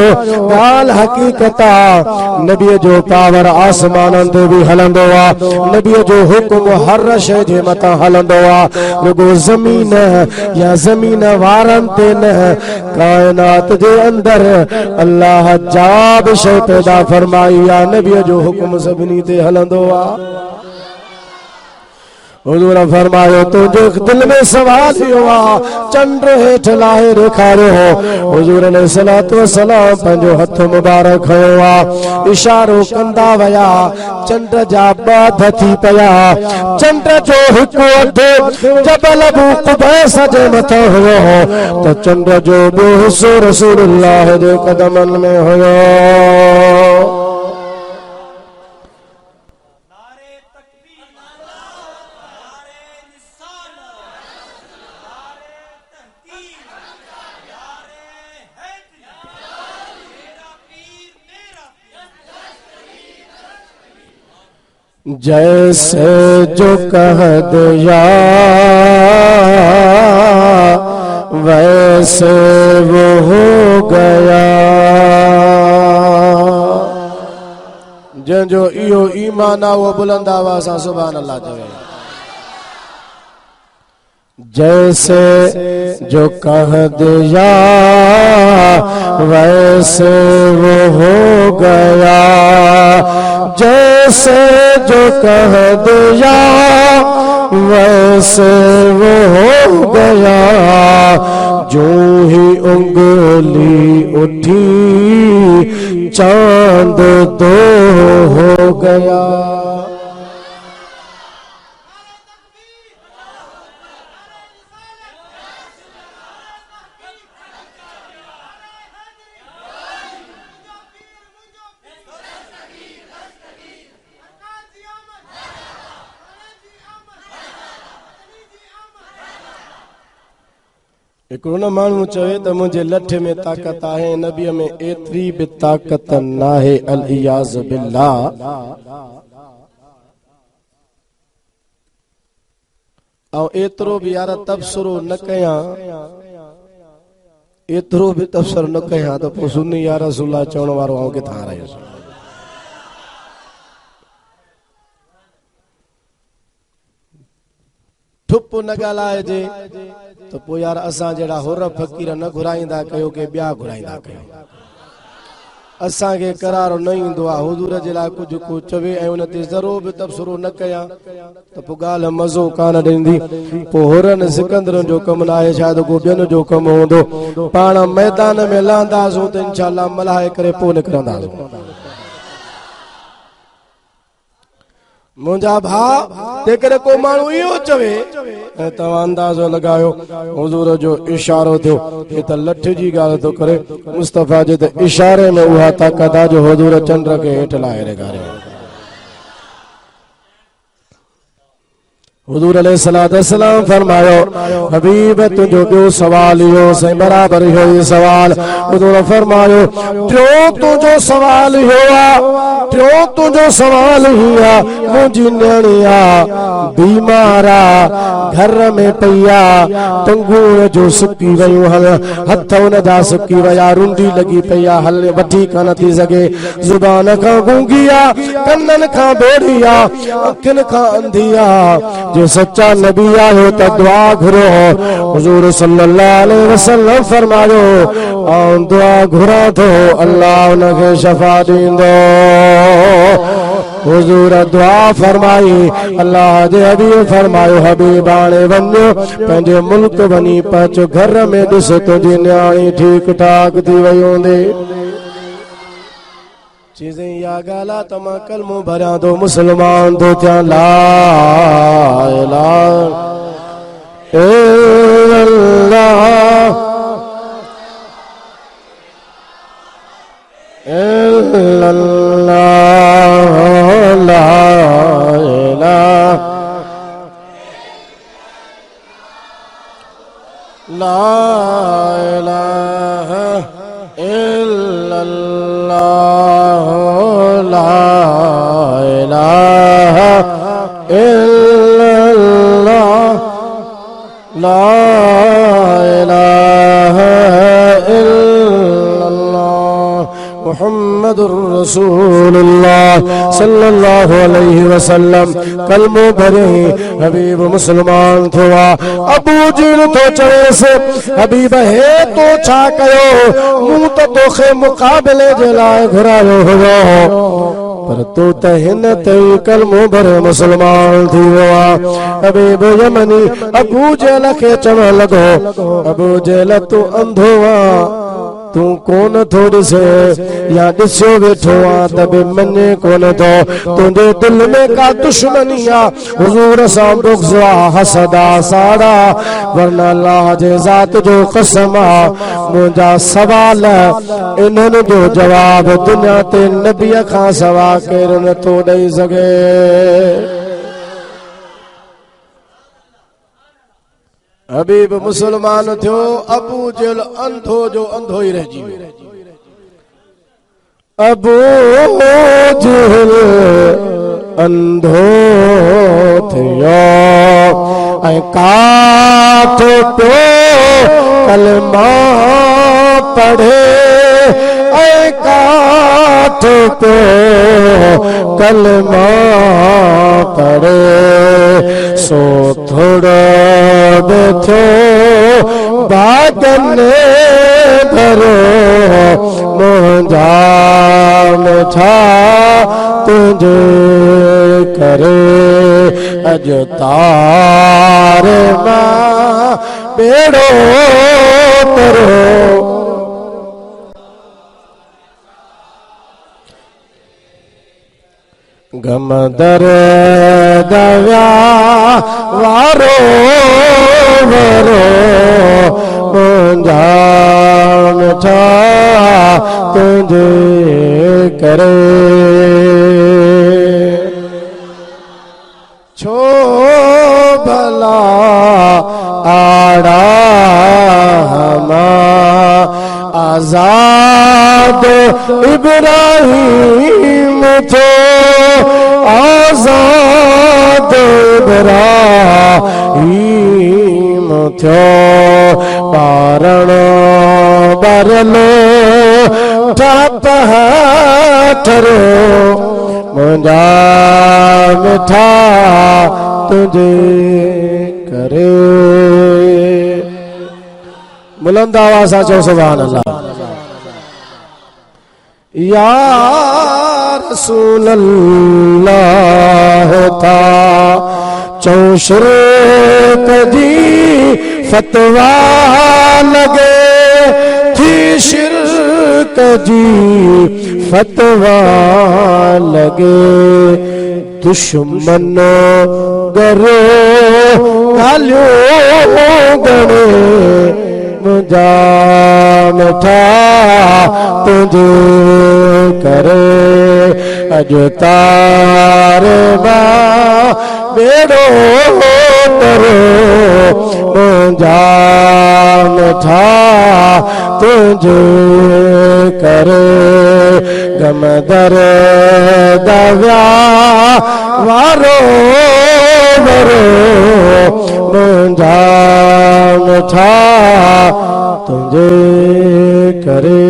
ॻाल्हि हक़ीक़त आहे नबीअ जो पावर आसमाननि ते बि हलंदो आहे नबीअ जो हुकुम हर शइ जे मथां हलंदो आहे रुगो ज़मीन या ज़मीन वारनि ते न कायनात जे अंदर अल्लाह जाब शइ पैदा फरमाई आहे नबीअ जो हुकुम सभिनी ते हलंदो आहे हुजूर फरमायो तुंहिंजे दिल में सवाल इहो आहे चंड हेठि लाहे ॾेखारियो हुजूर अलैहिस्सलातु वस्सलाम पंहिंजो हथ मुबारक खयो आहे इशारो कंदा विया चंड जा ॿ थी पिया चंड जो हिकु अधु जबल अबू कुबैस जे मथां हुयो त चंड जो ॿियो हिसो रसूलुल्लाह जे क़दमनि में हुयो जैसे जो कह दिया वैसे वो हो गया जंहिंजो इहो ईमान आहे उहो बुलंद आवाज़ सां सुभान अल्लाह चवे जैसे जो कह दिया वैसे वो हो गया जैसे जो कह दिया वैसे वो हो गया जो ही उंगली उठी चांद दो हो गया हिकिड़ो न माण्हू चवे त मुंहिंजे लठ में ताक़त आहे, नबीअ में एतिरी बि ताक़त नाहे, अल इयाज़ बिल्लाह। ऐं एतिरो बि यार तबसरो न कयां, एतिरो बि तबसरो न कयां त पोइ सुन्नी या रसूलुल्लाह चवण वारो आऊं किथां रहियुसि। ठुप न ॻाल्हाइजे त पोइ यार असां जहिड़ा हुर फ़क़ीर न घुराईंदा कयो के ॿिया घुराईंदा कयो। असांखे करारो न ईंदो आहे हुजूर जे लाइ कुझु को चवे ऐं उन ते ज़रो बि तबसरो न कयां त पोइ ॻाल्हि मज़ो कान ॾींदी। पोइ हुरनि सिकंदरनि जो कमु न आहे, शायदि को ॿियनि जो कमु हूंदो। पाण मैदान में लहंदासीं त इंशाअल्लाह मल्हाए करे पोइ निकिरंदासीं। मुंहिंजा भाउ जेकॾहिं को माण्हू इहो चवे ऐं तव्हां अंदाज़ो लॻायो हुजूर जो इशारो थियो, हे त लठ जी ॻाल्हि थो करे। मुस्तफ़ा जे त इशारे में उहा ताक़त आहे जो हुजूर चंड खे हेठि लाहे रखायो। हुजूर अलैहिस्सलाम फरमायो, हबीब तुंहिंजो ॿियो सवाल इहो सही बराबरि इहो ई सवाल। हुजूर फरमायो, टियों तुंहिंजो सवाल इहो आहे, टियों तुंहिंजो सवाल ही आहे, मुंहिंजी नियाणी आहे बीमार आहे, घर में पई आहे, टंगूं जो सुकी वियूं, हथ हुन जा सुकी विया, रुंडी लॻी पई आहे, हल वठी कान थी सघे, ज़ुबान खां गूंगी आहे, कननि खां बेड़ी आहे, अखियुनि खां अंधी आहे। जो सच्चा नबी आयो त दुआ घुरो। हुजूर सल्लल्लाहु अलैहि वसल्लम फरमायो, ऐं दुआ घुरा थो अल्लाह उनखे शफ़ा ॾींदो। हुजूर दुआ फरमाई, अल्लाह जे हबीब फरमायो, हबीब हाणे वञो पंहिंजे मुल्क वञी पहुचो, घर में ॾिस तुंहिंजी नियाणी ठीकु ठाक थी वई हूंदी। चीज़ें या ॻाल्हि आहे त मां कलमो भरियां थो, मुस्लमान थो थियां। ला इलाहा इल्लल्लाह इल्लल्लाह ला इलाहा ला इलाहा इल्लल्लाह ला इलाहा इल्लल्लाह ला इलाहा इल्लल्लाह मुहम्मदुर रसूलुल्लाह सल्लल्लाहु अलैहि वसल्लम। कलमो भरे हबीब मुसलमान थिया। अबू जहल तो चवेसि, हबीब हे तो छा कयो, मूं त तोखे मुक़ाबले जे लाइ घुरायो हुयो, पर तू त हिन ते कलमो भरे मुसलमान थी वियो आहे। हबीब यमनी अबू जहल खे चवण लॻो, अबू जहल तूं अंधो आहे, तू कोन थो ॾिसे या ॾिसियो वेठो आहे त बि मञे कोन थो, तुंहिंजे दिलि में का दुश्मनी आहे, हुजूर सां बुग़्ज़ आहे, हसद आहे, साड़ा, वरना अल्लाह जे ज़ात जो कसम आहे, मुंहिंजा सवाल इन्हनि जो जवाब दुनिया ते नबीअ खां सवा केरु नथो ॾेई सघे। हबीब मुसलमान थियो, अबू जहल अंधो जो अंधो ही रहिजी वियो। अबू जहल अंधो थियो ऐं काठ पियो कलमा पढ़े, ऐं काठ पियो कलमा पढ़े, सो थोड़ो थियो बागन भरो, मुंहिंजा छा तुंहिंजे करे, अॼु तारे मां बेड़ो तरो। गम दर्द वारो वरो, मुंहिंजा छा तुंहिंजे करे, छो भला आड़ा आजाद इब्राहिम थो आजाद इब्राहिम थो पारण बरलो ठरो मुंहिंजा मिठा तुझे करे बुलंद आवाज़ सां चओ सुभान अल्लाह या रसूल अल्लाह था चओ शिरक जी फतवा लगे थी शिरक जी फतवा लगे दुश्मन गरो गालियो गणे मुझा मिठा तुझे करे अजो तारे बा बेड़ो करो मुझा मिठा तुझे करे गम दर दव्या वारो वरो मुझा मिठा तुझे करे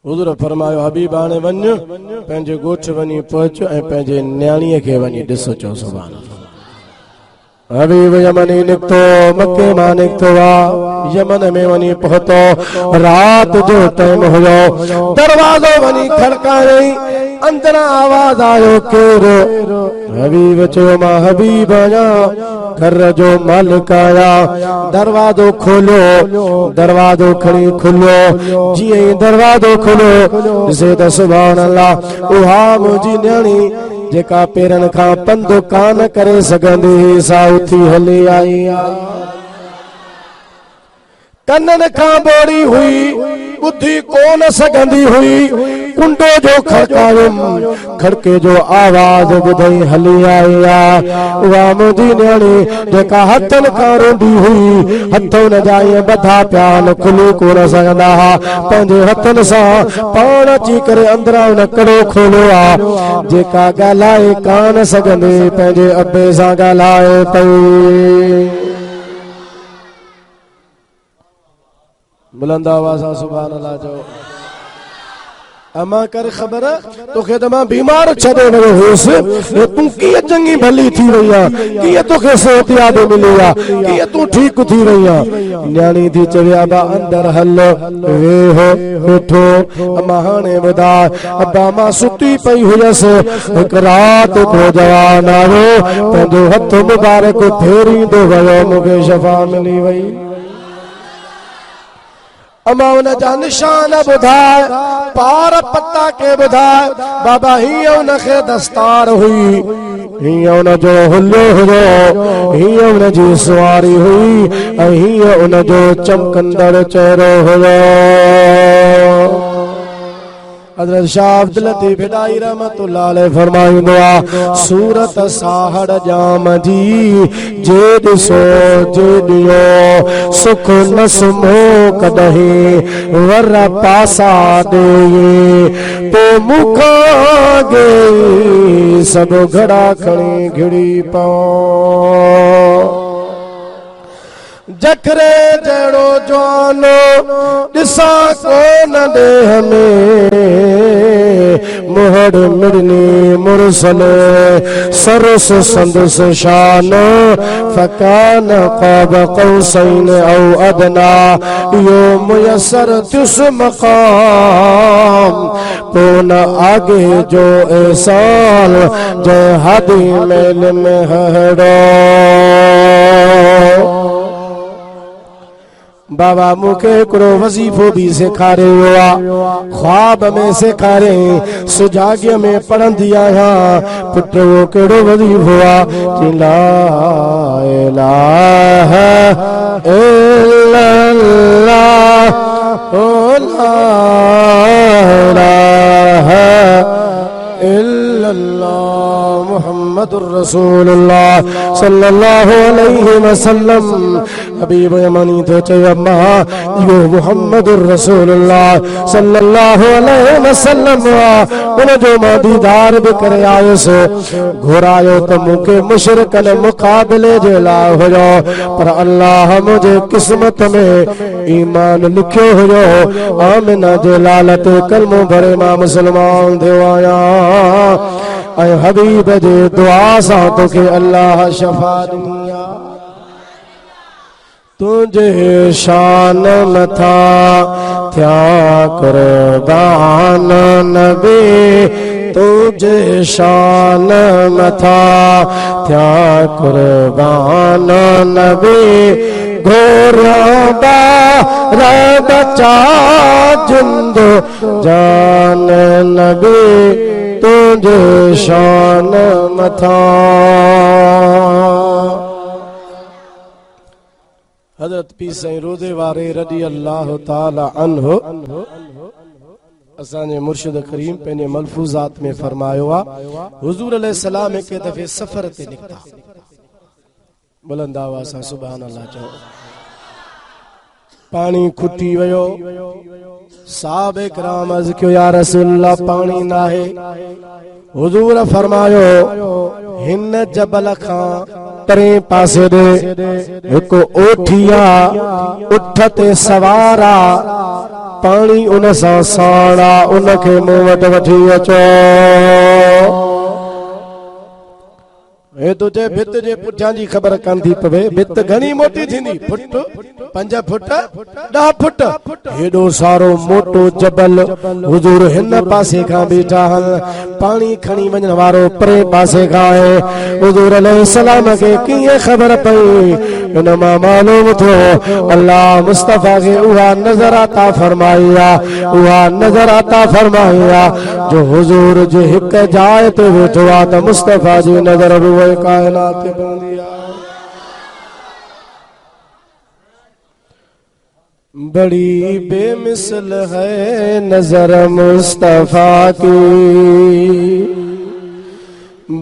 हुज़ूर फरमायो हबीब हाणे वञ पंहिंजे ॻोठ वञी पहुच ऐं पंहिंजे न्याणीअ खे वञी ॾिसो चओ सुभान अल्लाह हबीब यमन निकितो मके मां निकितो यमन में वञी पहुतो रात जो टाइम हुयो दरवाज़ो वञी खड़कायई अंदरां आवाज़ आयो केरु हबीब चयो मां हबीब आहियां घर जो मालिक आया दरवाज़ो खोलो दरवाज़ो खणी खुलो जीअं ई दरवाज़ो खुलो ॾिसे त सुभान अल्लाह उहा मुंहिंजी न्याणी जेका पेरनि खां पंधु कान करे सघंदी सा उथी हली आई कननि खां बोड़ी हुई ॿुधी कोन सघंदी हुई कुंडो जो खड़कायुम खड़के जो आवाज़ ॿुधई हली आई उहा मुंहिंजी न्याणी जेका हथनि खां रोंदी हुई हथ हुन जा ईअं ॿधा पिया न खुली कोन सघंदा हुआ पंहिंजे हथनि सां पाण अची करे अंदरां हुन कड़ो खोलियो जेका ॻाल्हाए कान सघंदी पंहिंजे अबे सां ॻाल्हाए पई बुलंद आवाज़ सां सुभान अल्लाह जो अमा कर खबर तोखे त मां बीमार छॾे वियो हुयुसि तूं कीअं चङी भली थी वई आहे कीअं तोखे सेहतियाब मिली आहे कीअं तूं ठीकु थी वई आहे न्याणी थी चवे अबा अंदर हल वेहो वेठो अमा हाणे ॿुधाए अबा मां सुती पई हुयसि हिकु राति को जवान आयो पंहिंजो हथ मुबारक फेरींदो वियो मूंखे शफ़ा मिली वई अमा उन जा निशान ॿुधाए पार पता के ॿुधाए बाबा हीअं उनखे दस्तार हुई हीअं उन जो हुलो हुयो हीअं उन जी सुवारी हुई ऐं हीअं उन जो चमकंदड़ चेहरो हुयो हज़रत शाह अब्दुल लतीफ़ हिदाई रहमतुल्लाह अलैह फरमाईंदो आहे सूरत साहड़ जाम जी जे ॾिसो जे ॾियो सुख न सुम्हो कॾहिं वर पासा ॾे पोइ मूंखां गे सभु घड़ा खणी घिड़ी पओ जखरे जड़ो जानो दिसा कोन देह में मुहर मिड़नी मुरसल सरस संदस शान फकान क़ाब क़ौसैन औ अदना यो मुयसर तुस मक़ाम पोन आगे जो एहसान जय हादी मेल में हड़ो बाबा मूंखे हिकिड़ो वज़ीफ़ो बि सेखारियो आहे ख्वाब में सेखारे सुजाॻीअ में पढ़ंदी आहियां पुट वो कहिड़ो वज़ीफ़ो आहे ला इलाहा इल्लल्लाह ला इलाहा इल्लल्लाह मुहम्मदुर रसूलुल्लाह सल्लल्लाहु अलैहि वसल्लम हबीब यमनी तो चयम्मा यो मुहम्मदुर रसूलुल्लाह सल्लल्लाहु अलैहि वसल्लम उन जो दीदार भी करे आयुसि घुरायो तो मूंखे मुशरिकन मुक़ाबिले जे लाइ हुयो पर अल्लाह मुझे किस्मत में ईमान लिखियो हुयो आमिना जे लाल ते कलमो भरे मां मुसलमान थियो आहियां ऐं हबीब जे दुआ सां तोखे अल्लाह शफ़ा ॾिनी आहे तुझे शान मथा थिया कुर्बान नबी तुझे शान मथा थिया कुर्बान नबी घोरा बार बचा जिंदो जान नबी तुझे शान मथा हजरत पीर साईं रोज़े वारे रज़ी अल्लाह ताला अन्हु असांजे मुर्शिद करीम पंहिंजे मलफूज़ात में फरमायो आहे हुज़ूर अलैहिस्सलाम हिक दफ़े सफ़र ते निकिता बुलंद आवाज़ सां सुभान अल्लाह चओ पानी खुटी वियो साहबे किराम अर्ज़ कयो या रसूलल्लाह पानी नाहे हुज़ूर फरमायो हिन जबल खां परे पासे दे एक ओठिया उठ ते सवारा पानी उन सां साड़ा उनखे मूं वटि वठी अचो हे तुझे भित जे पुठियां जी ख़बर कान थी पवे भित घणी मोटी थींदी फुट 5 फुट 10 फुट हेॾो सारो मोटो जबल हुजूर हिन पासे खां बीठा पानी खणी वञण वारो परे पासे खां आहे हुजूर अलैहिस्सलाम खे कीअं ख़बर पई हुन मां मालूम थियो अल्लाह मुस्तफ़ा खे उहा नज़र अता फरमाई आहे उहा नज़र अता फरमाई आहे जो हुजूर जे हिक जाइ ते वेठो आहे त मुस्तफ़ा जी नज़र बि कायनात पे पहुंची बड़ी बेमिसल है नजर मुस्तफा की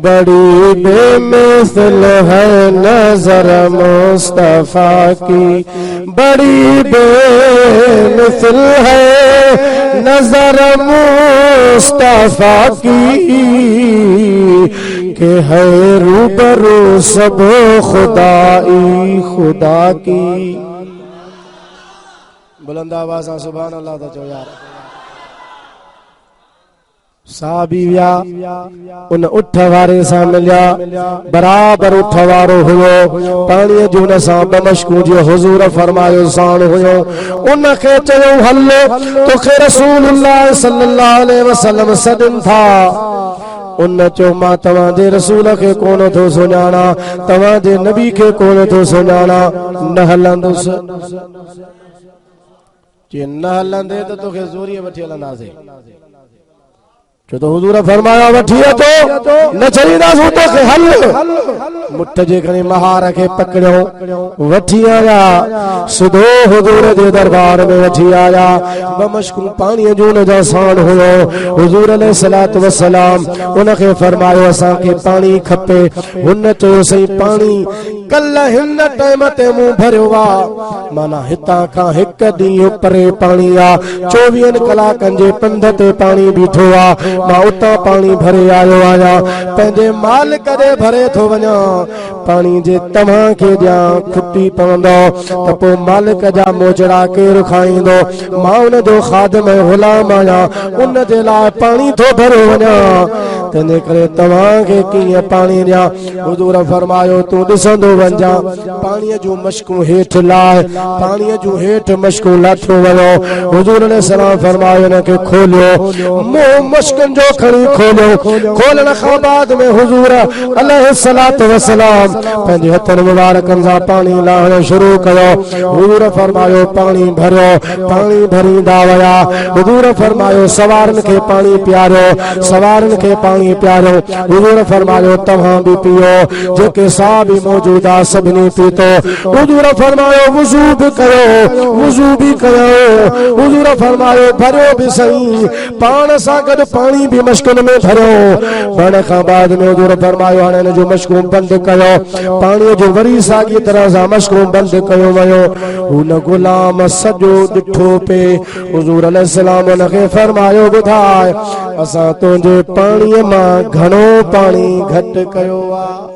बड़ी बेमिसल है नजर मुस्तफा की बड़ी बेमिसल है नजर मुस्तफा की के है रूबरू सब खुदाई खुदा की बुलंद आवाज़ सां सुभान अल्लाह था चो यार साहबी विया उन उठ वारे सां मिलिया बराबर उठ वारो हुयो पाणीअ जूं न सां बमश्कू जो हुजूर फरमायो साण हुयो उन खे चयो हल तोखे रसूलुल्लाह सल्लल्लाहु अलैहि वसल्लम सदन था उन चो मां तव्हांजे रसूल खे कोन थो सुञाणा तव्हांजे नबी खे कोन थो सुञाणा न हलंदुसि जे न हलंदे त तोखे ज़ोरीअ वठी हलंदासीं जो तो हुजूर फरमाया वठी अचो न चईंदासीं तोखे हल मुठ जे खणी महार खे पकड़ियो वठी आया सिधो हुजूर जे दरबार में वठी आया बमश्कू पाणीअ जो उन जा साण हुयो हुजूर अलैहिस्सलातु वस्सलाम उन खे फरमायो असां खे पाणी खपे हुन चयो सही पाणी कल हिन टाइम ते मूं भरियो आहे माना हितां खां हिक ॾींहुं परे पाणी आहे 24 कलाकनि जे पंध ते पाणी बीठो आहे मां उतां पाणी भरे आयो आहियां पंहिंजे मालिक ॾे भरे थो वञा पाणी जे तव्हां खे ॾियां खुटी पवंदो त पोइ मालिक जा मोजड़ा केरु खाईंदो मां उन जो ख़ादिम ग़ुलाम आहियां उन जे लाइ पाणी थो भरे वञा तंहिंजे करे तव्हां खे कीअं पाणी ॾियां हुजूर फरमायो तूं ॾिसंदो वञा पाणीअ जूं मश्कूं हेठि लाइ पाणीअ जूं हेठि मश्कूं लाथो वियो हुजूर अलैहिस्सलाम फरमायो हिन खे खोलियो मुंहुं मश्क मुश्किलन जो खड़ी खोलियो खोलण खां बाद में हुजूर अलैहिस्सलातु वस्सलाम पंहिंजे हथनि मुबारकनि सां पाणी लाहण शुरू कयो हुजूर फरमायो पाणी भरियो पाणी भरींदा विया हुजूर फरमायो सवारनि खे पाणी पियारियो सवारनि खे पाणी पियारियो हुजूर फरमायो तव्हां भी पियो जेके साहबी मौजूद आ सभिनी पीतो हुजूर फरमायो वुज़ू भी कयो हुजूर फरमायो भरियो भी सही पाण सां गॾु पाणी भी मश्कुन में भरियो भरण खां बाद में हुजूर फरमायो हाणे हिन जो मश्कूं बंदि कयो पाणीअ जो वरी साॻी तरह सां मश्कूं बंदि कयो वियो हुन गुलाम सॼो ॾिठो पे हुजूर अलैहिस्सलाम हुनखे फरमायो ॿुधाए असां तुंहिंजे पाणीअ मां घणो पाणी घटि कयो आहे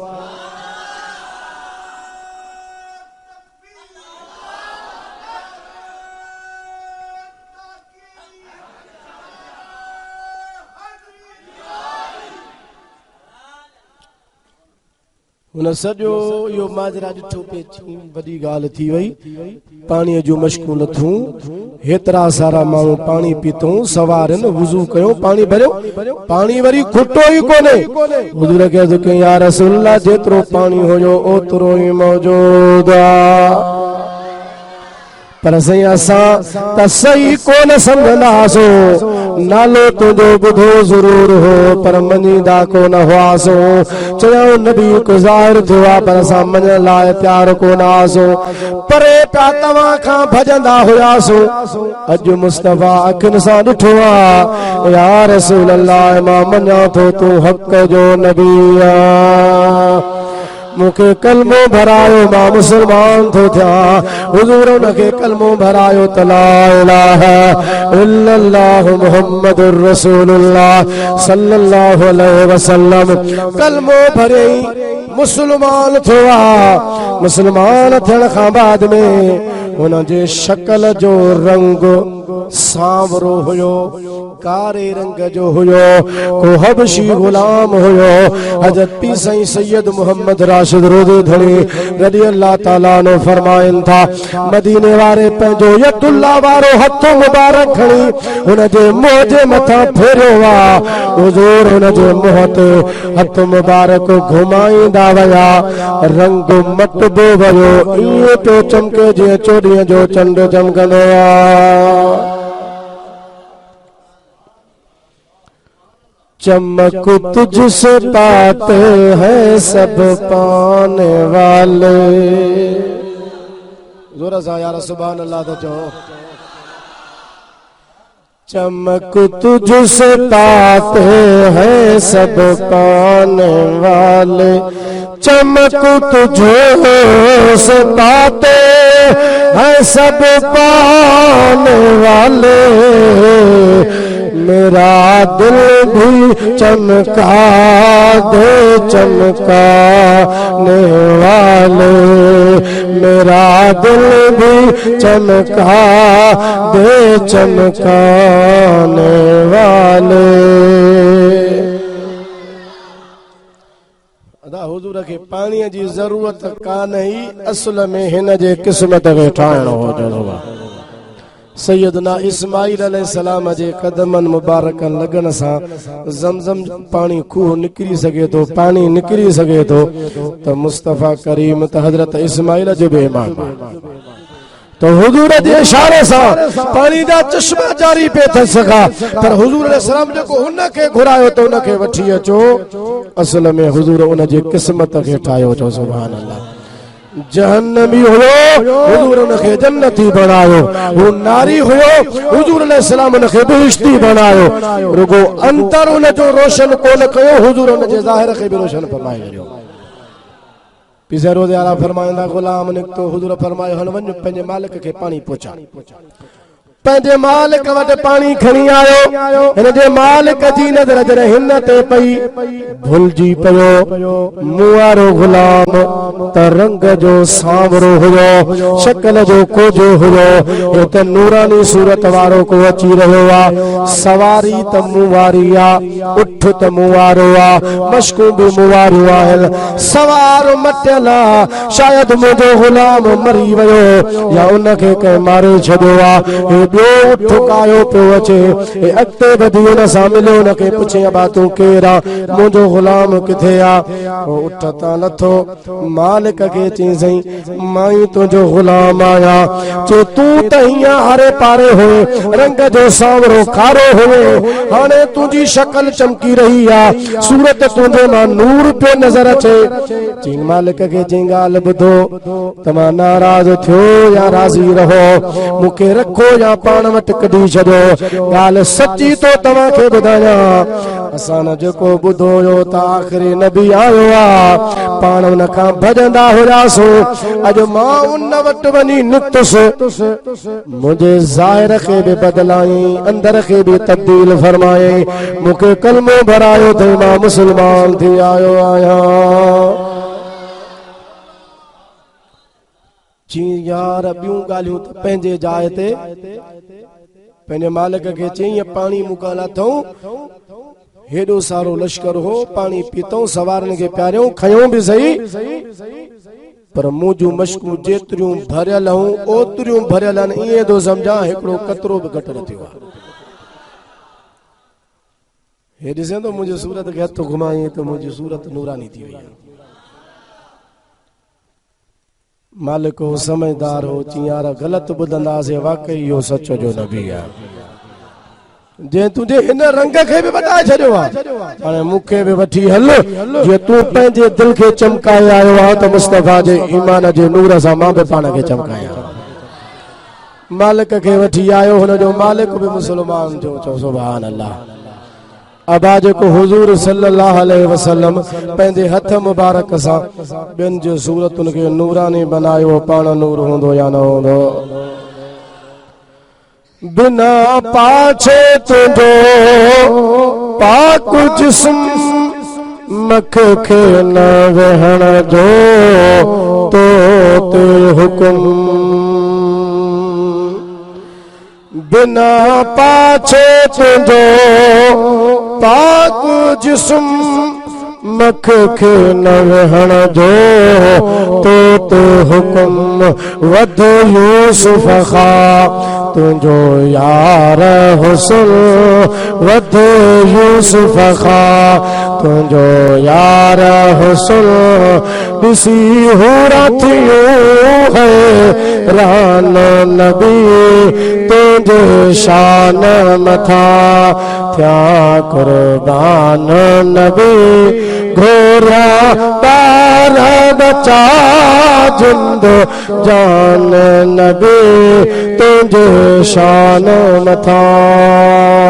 हुन सॼो इहो माजरा ॾिठो पे वॾी ॻाल्हि थी वई पाणीअ जूं मश्कूं लथूं हेतिरा सारा माण्हू पाणी पीतूं सवारनि वुज़ू कयो पाणी भरियो पाणी वरी खुटो ई कोन्हे हुजूर खे अर्ज़ कई या रसूल अल्लाह जेतिरो पाणी हुयो ओतिरो ई मौजूद आहे पर सही असां त सही कोन सम्झंदासो नालो तुंहिंजो ॿुधो ज़रूर हो पर मञीदा कोन हुआसो चयो नबी को ज़ाहिर थियो आहे पर असां मञण लाइ तयार कोन हुआसो परे पिया तव्हां खां भॼंदा हुआसो अॼु मुस्तफ़ा अखियुनि सां ॾिठो आहे या रसूल अल्लाह मां मञां थो तूं हक़ जो नबी आहीं मूंखे कलमो भरायो मां मुसलमान थो थिया हुजूर उनखे कलमो भरायो त ला इलाहा इल्लल्लाह मुहम्मदुर रसूलुल्लाह सल्लल्लाहु अलैहि वसल्लम कलमो भरे मुसलमान थियो मुसलमान थियण खां बाद में हुन जे शक्ल जो रंग सांवरो हुयो कारे रंग जो हुयो को हबशी गुलाम हुयो हजरत पी साईं सैयद मोहम्मद राशिद रोज़े धणी रज़ी अल्लाह ताला नो फरमाइन था मदीने वारे पंहिंजो यदुल्लाह वारो हथ मुबारक खणी हुन जे मुंह जे मथां फेरियो आहे हुजूर हुन जे मुंह ते हथ मुबारक घुमाईंदा विया रंग मटबो वियो ईअं पियो चमके जीअं चोॾीअ जो चंड चमकंदो आहे चमक तुझसे पाते हैं सब पाने वाले जोर से यार सुभान अल्लाह तो चो चमक तुझसे पाते हैं सब पाने वाले चमक तुझसे पाते हैं सब पाने वाले मेरा दिल भी चमका दे चमकाने वाले मेरा दिल भी चमका दे चमकाने वाले अदा हुजूर खे पाणीअ जी ज़रूरत कान ई असुल में हिन जे क़िस्मत खे ठाहिणो हो सैयदना इस्माइल अलैहिस्सलाम जे कदमन मुबारकन लगन सां ज़मज़म पानी खूह निकरी सके तो पानी निकरी सके तो त मुस्तफा करीम त हजरत इस्माइल जो भी ईमान तो हुजूर जे इशारे सां पानी दा चश्मा जारी पे थ सका पर हुजूर अलैहिस्सलाम जो हुन के घुरायो तो उन के वठी अचो असल में हुजूर उन जे किस्मत के ठायो तो सुभान अल्लाह जहन्नमी हुयो हुजूर उनखे जन्नती बनायो वो नारी हुयो हुजूर अलैहिस्सलाम उनखे बेहिश्ती बनायो रुगो अंतर उन जो रोशन कोन कयो हुजूर उन जे ज़ाहिर के भी रोशन फरमाए छॾियो पीछे रोज़े आला फरमाईंदा गुलाम निकतो हुजूर फरमायो हल वञ पंहिंजे मालिक खे पाणी पहुचा पंहिंजे मालिक वटि पाणी खणी आयो हिन जे मालिक जी नज़र जॾहिं हिन ते पई भुलिजी पियो मूं वारो गुलाम त रंग जो सांवरो हुयो शक्ल जो कोजो हुयो हो त नूरानी सूरत वारो को अची रहियो आहे सवारी त मूं वारी आहे उठ त मूं वारो आहे मश्कूं बि मूं वारियूं आहिनि सवार मटियल आहे शायदि मुंहिंजो गुलाम मरी वियो या उनखे कंहिं मारे छॾियो आहे बियो ठुकायो पियो अचे अॻिते वधी हुन सां मिलियो हुनखे पुछे अबा तूं केरु आहे मुंहिंजो गुलाम किथे आहे उठ तां लथो मालिक खे चईं मां ई तुंहिंजो गुलाम आहियां जो तूं त हीअं हरे पारे हुए रंग जो सांवरो खारो हुए हाणे तुंहिंजी शक्ल चमकी रही आहे सूरत तुंहिंजे मां नूर पियो नज़र अचे चईं मालिक खे चईं ॻाल्हि ॿुधो तव्हां नाराज़ थियो या राज़ी रहो मूंखे रखो या पाण वटि कढी छॾियो ॻाल्हि सची तो तव्हांखे ॿुधायां असां न जेको ॿुधो हुयो त आख़िरी नबी आयो आहे पाण हुन खां भॼंदा हुआसीं अॼु मां उन वटि वञी निकतुसि मुंहिंजे ज़ाहिर खे बि बदिलाई अंदर खे बि तब्दील फरमाए मूंखे कलमो भरायो अथई मां मुस्लमान थी आयो आहियां जी यार ॿियूं ॻाल्हियूं त पंहिंजे जाइ ते पंहिंजे मालिक खे चई पाणी मूंखां लाथऊं हेॾो सारो लश्कर हो पाणी पीतऊं सवारनि खे प्यारियूं खयूं बि सही पर मुंहिंजूं मश्कूं जेतिरियूं भरियल हूं ओतिरियूं भरियल आहिनि ईअं थो सम्झां हिकिड़ो कतरो बि घटि न थियो आहे हे ॾिसे थो मुंहिंजी सूरत खे हथ घुमाई त मुंहिंजी सूरत नूरानी थी वई आहे मालिक हो समझदार हो चियार ग़लति ॿुधंदासीं वाकई इहो सच जो नबी आहे जे तुंहिंजे हिन रंग खे बि वधाए छॾियो आहे हाणे मूंखे बि वठी हल जे तूं पंहिंजे दिलि खे चमकाए आयो आहे त मुस्तफ़ा जे ईमान जे नूर सां मां बि पाण खे चमकायां मालिक खे वठी आयो हुनजो मालिक बि मुस्लमान थियो चओ सुभान अल्लाह अबा जेको हुजूर सल्लल्लाहु अलैहि वसल्लम पंहिंजे हथ मुबारक सां ॿियनि जो सूरतुनि खे नूरानी बनायो पाण नूर हूंदो या न हूंदो बिना पाछे तुंहिंजो पाक जिस्म मख खे न वेहण जो तो ते हुकुम बिना पाछे तुंहिंजो पाक जिस्म मख खे न वेहण जो तो ते हुकुम वध यूसुफ खां तुंहिंजो यार हुस्न वध यूसुफ खां तुंहिंजो यार हुस्न ॾिसी हुरा थियो हैरान नबी तुंहिंजे शान मथां थिया कुर्बान नबी घोरा ॿार बचा जिंद जान नबी तुंहिंजे शान मथां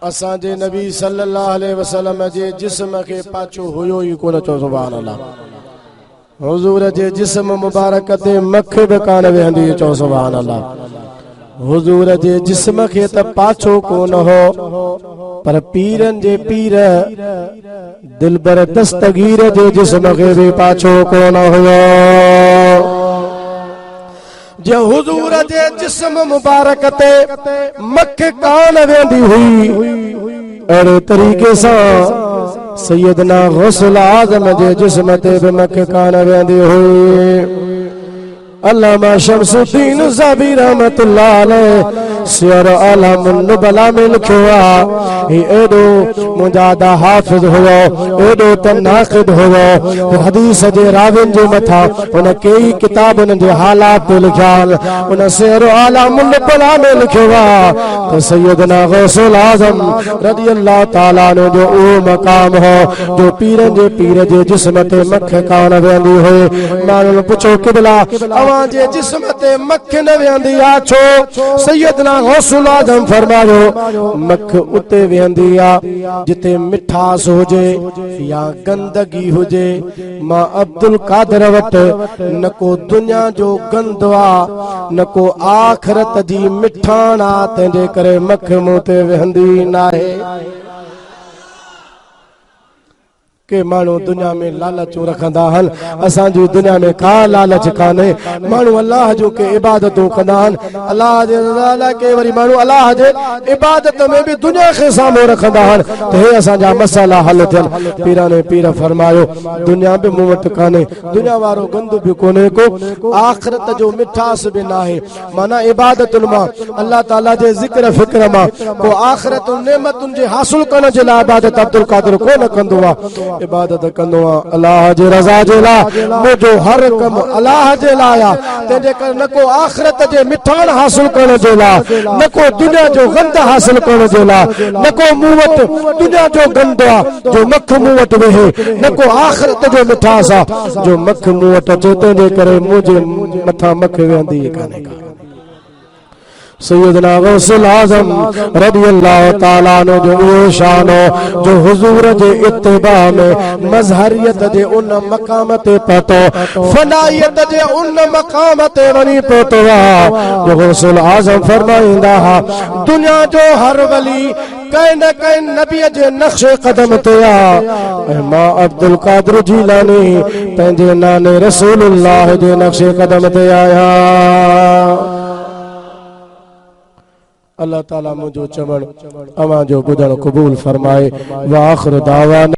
असांजे नबी सल्लल्लाहु अलैहि वसल्लम जे जिस्म खे पाछो हुयो ई कोन चओ सुभान अल्लाह हुजूर जे जिस्म मुबारक ते मख बि कान वेहंदी चओ सुभान अल्लाह हुजूर जे जिस्म खे त पाछो कोन हो पर पीरन जे पीर दिलबर दस्तगीर जे जिस्म खे बि पाछो कोन हुयो जे हुजूर जे जिस्म मुबारक ते मख कान वेंदी हुई अहिड़े तरीक़े सां सैयदना गौसुल आज़म जे जिस्म ते बि मख कान वेंदी हुई अल्लामा शमसुद्दीन ज़ाबी रहमतुल्लाह अलैह सियर आलम नुबला में लिखियो आहे एॾो मुजादा हाफ़िज़ हुयो एॾो त नाक़िद हुयो हदीस जे राविन जे मथां हुन कई किताब हुन जे हालात ते लिखिया हुन सियर आलम नुबला में लिखियो आहे त सैयदना गौसुल आज़म रज़ियल्लाहु तआला अन्हु जो उहो मक़ाम हो जो पीरनि जे पीर जे जिस्म ते मख कान वेंदी हुई माण्हुनि पुछो क़िबला जे जिस्म ते मख न वेंदी आ छो सैयदना गौसुल आज़म फरमायो मख उते वेंदी आ जिते मिठास हुजे या गंदगी हुजे मां अब्दुल कादिर वटि न को दुनिया जो गंद आ न को आखिरत जी मिठाण आ तंहिंजे करे मख मूं ते वेंदी नाहे के मानू दुनिया में लालचू रखंदा हन असांजी दुनिया में का लालच काने मानू अल्लाह जो के इबादतूं कंदा हन अल्लाह जे रज़ा लाइ के वरी मानू अल्लाह जे इबादत में भी दुनिया के साम्हूं रखंदा हन त हे असांजा मसला हल थियन पीराने पीर फरमायो दुनिया भी मूं वटि काने दुनिया वारो गंद भी कोने को आखिरत जो मिठास भी नाहे माना इबादतुन मां अल्लाह ताला जे ज़िक्र फिक्र मां को आखिरत नेमतुन जे हासिल करण जे लाइ इबादत अब्दुल कादिर को न कंदो आ इबादत कंदो आ अल्लाह जे रज़ा जे लाइ मुंहिंजो हर कम अल्लाह जे लाइ आ तंहिंजे करे न को आखिरत जे मिठाण हासिल करण जे लाइ न को दुनिया जो गंद हासिल करण जे लाइ न को मूं वटि दुनिया जो गंद आ जो मख मूं वटि वेहे न को आखिरत जो मिठास आ जो मख मूं वटि अचे तंहिंजे करे मुंहिंजे मथां मख वेहंदी कान्हे का सैयदना गौसुल आज़म रज़ी अल्लाह ताला अन्हु जो इहो शान हो जो हुजूर जे इत्तिबा में मज़हरियत जे उन मकाम ते पहुतो फनाइयत जे उन मकाम ते वञी पहुतो आहे जो गौसुल आज़म फरमाईंदा हा दुनिया जो हर वली कहीं न कहीं नबी जे नक्शे कदम ते आ मां अब्दुल कादिर जीलानी पंहिंजे नाने रसूलुल्लाह जे नक्शे कदम ते आया अल्लाह ताला मुझो चवण अवां जो ॿुधण क़बूल फरमाए व आखिर दावा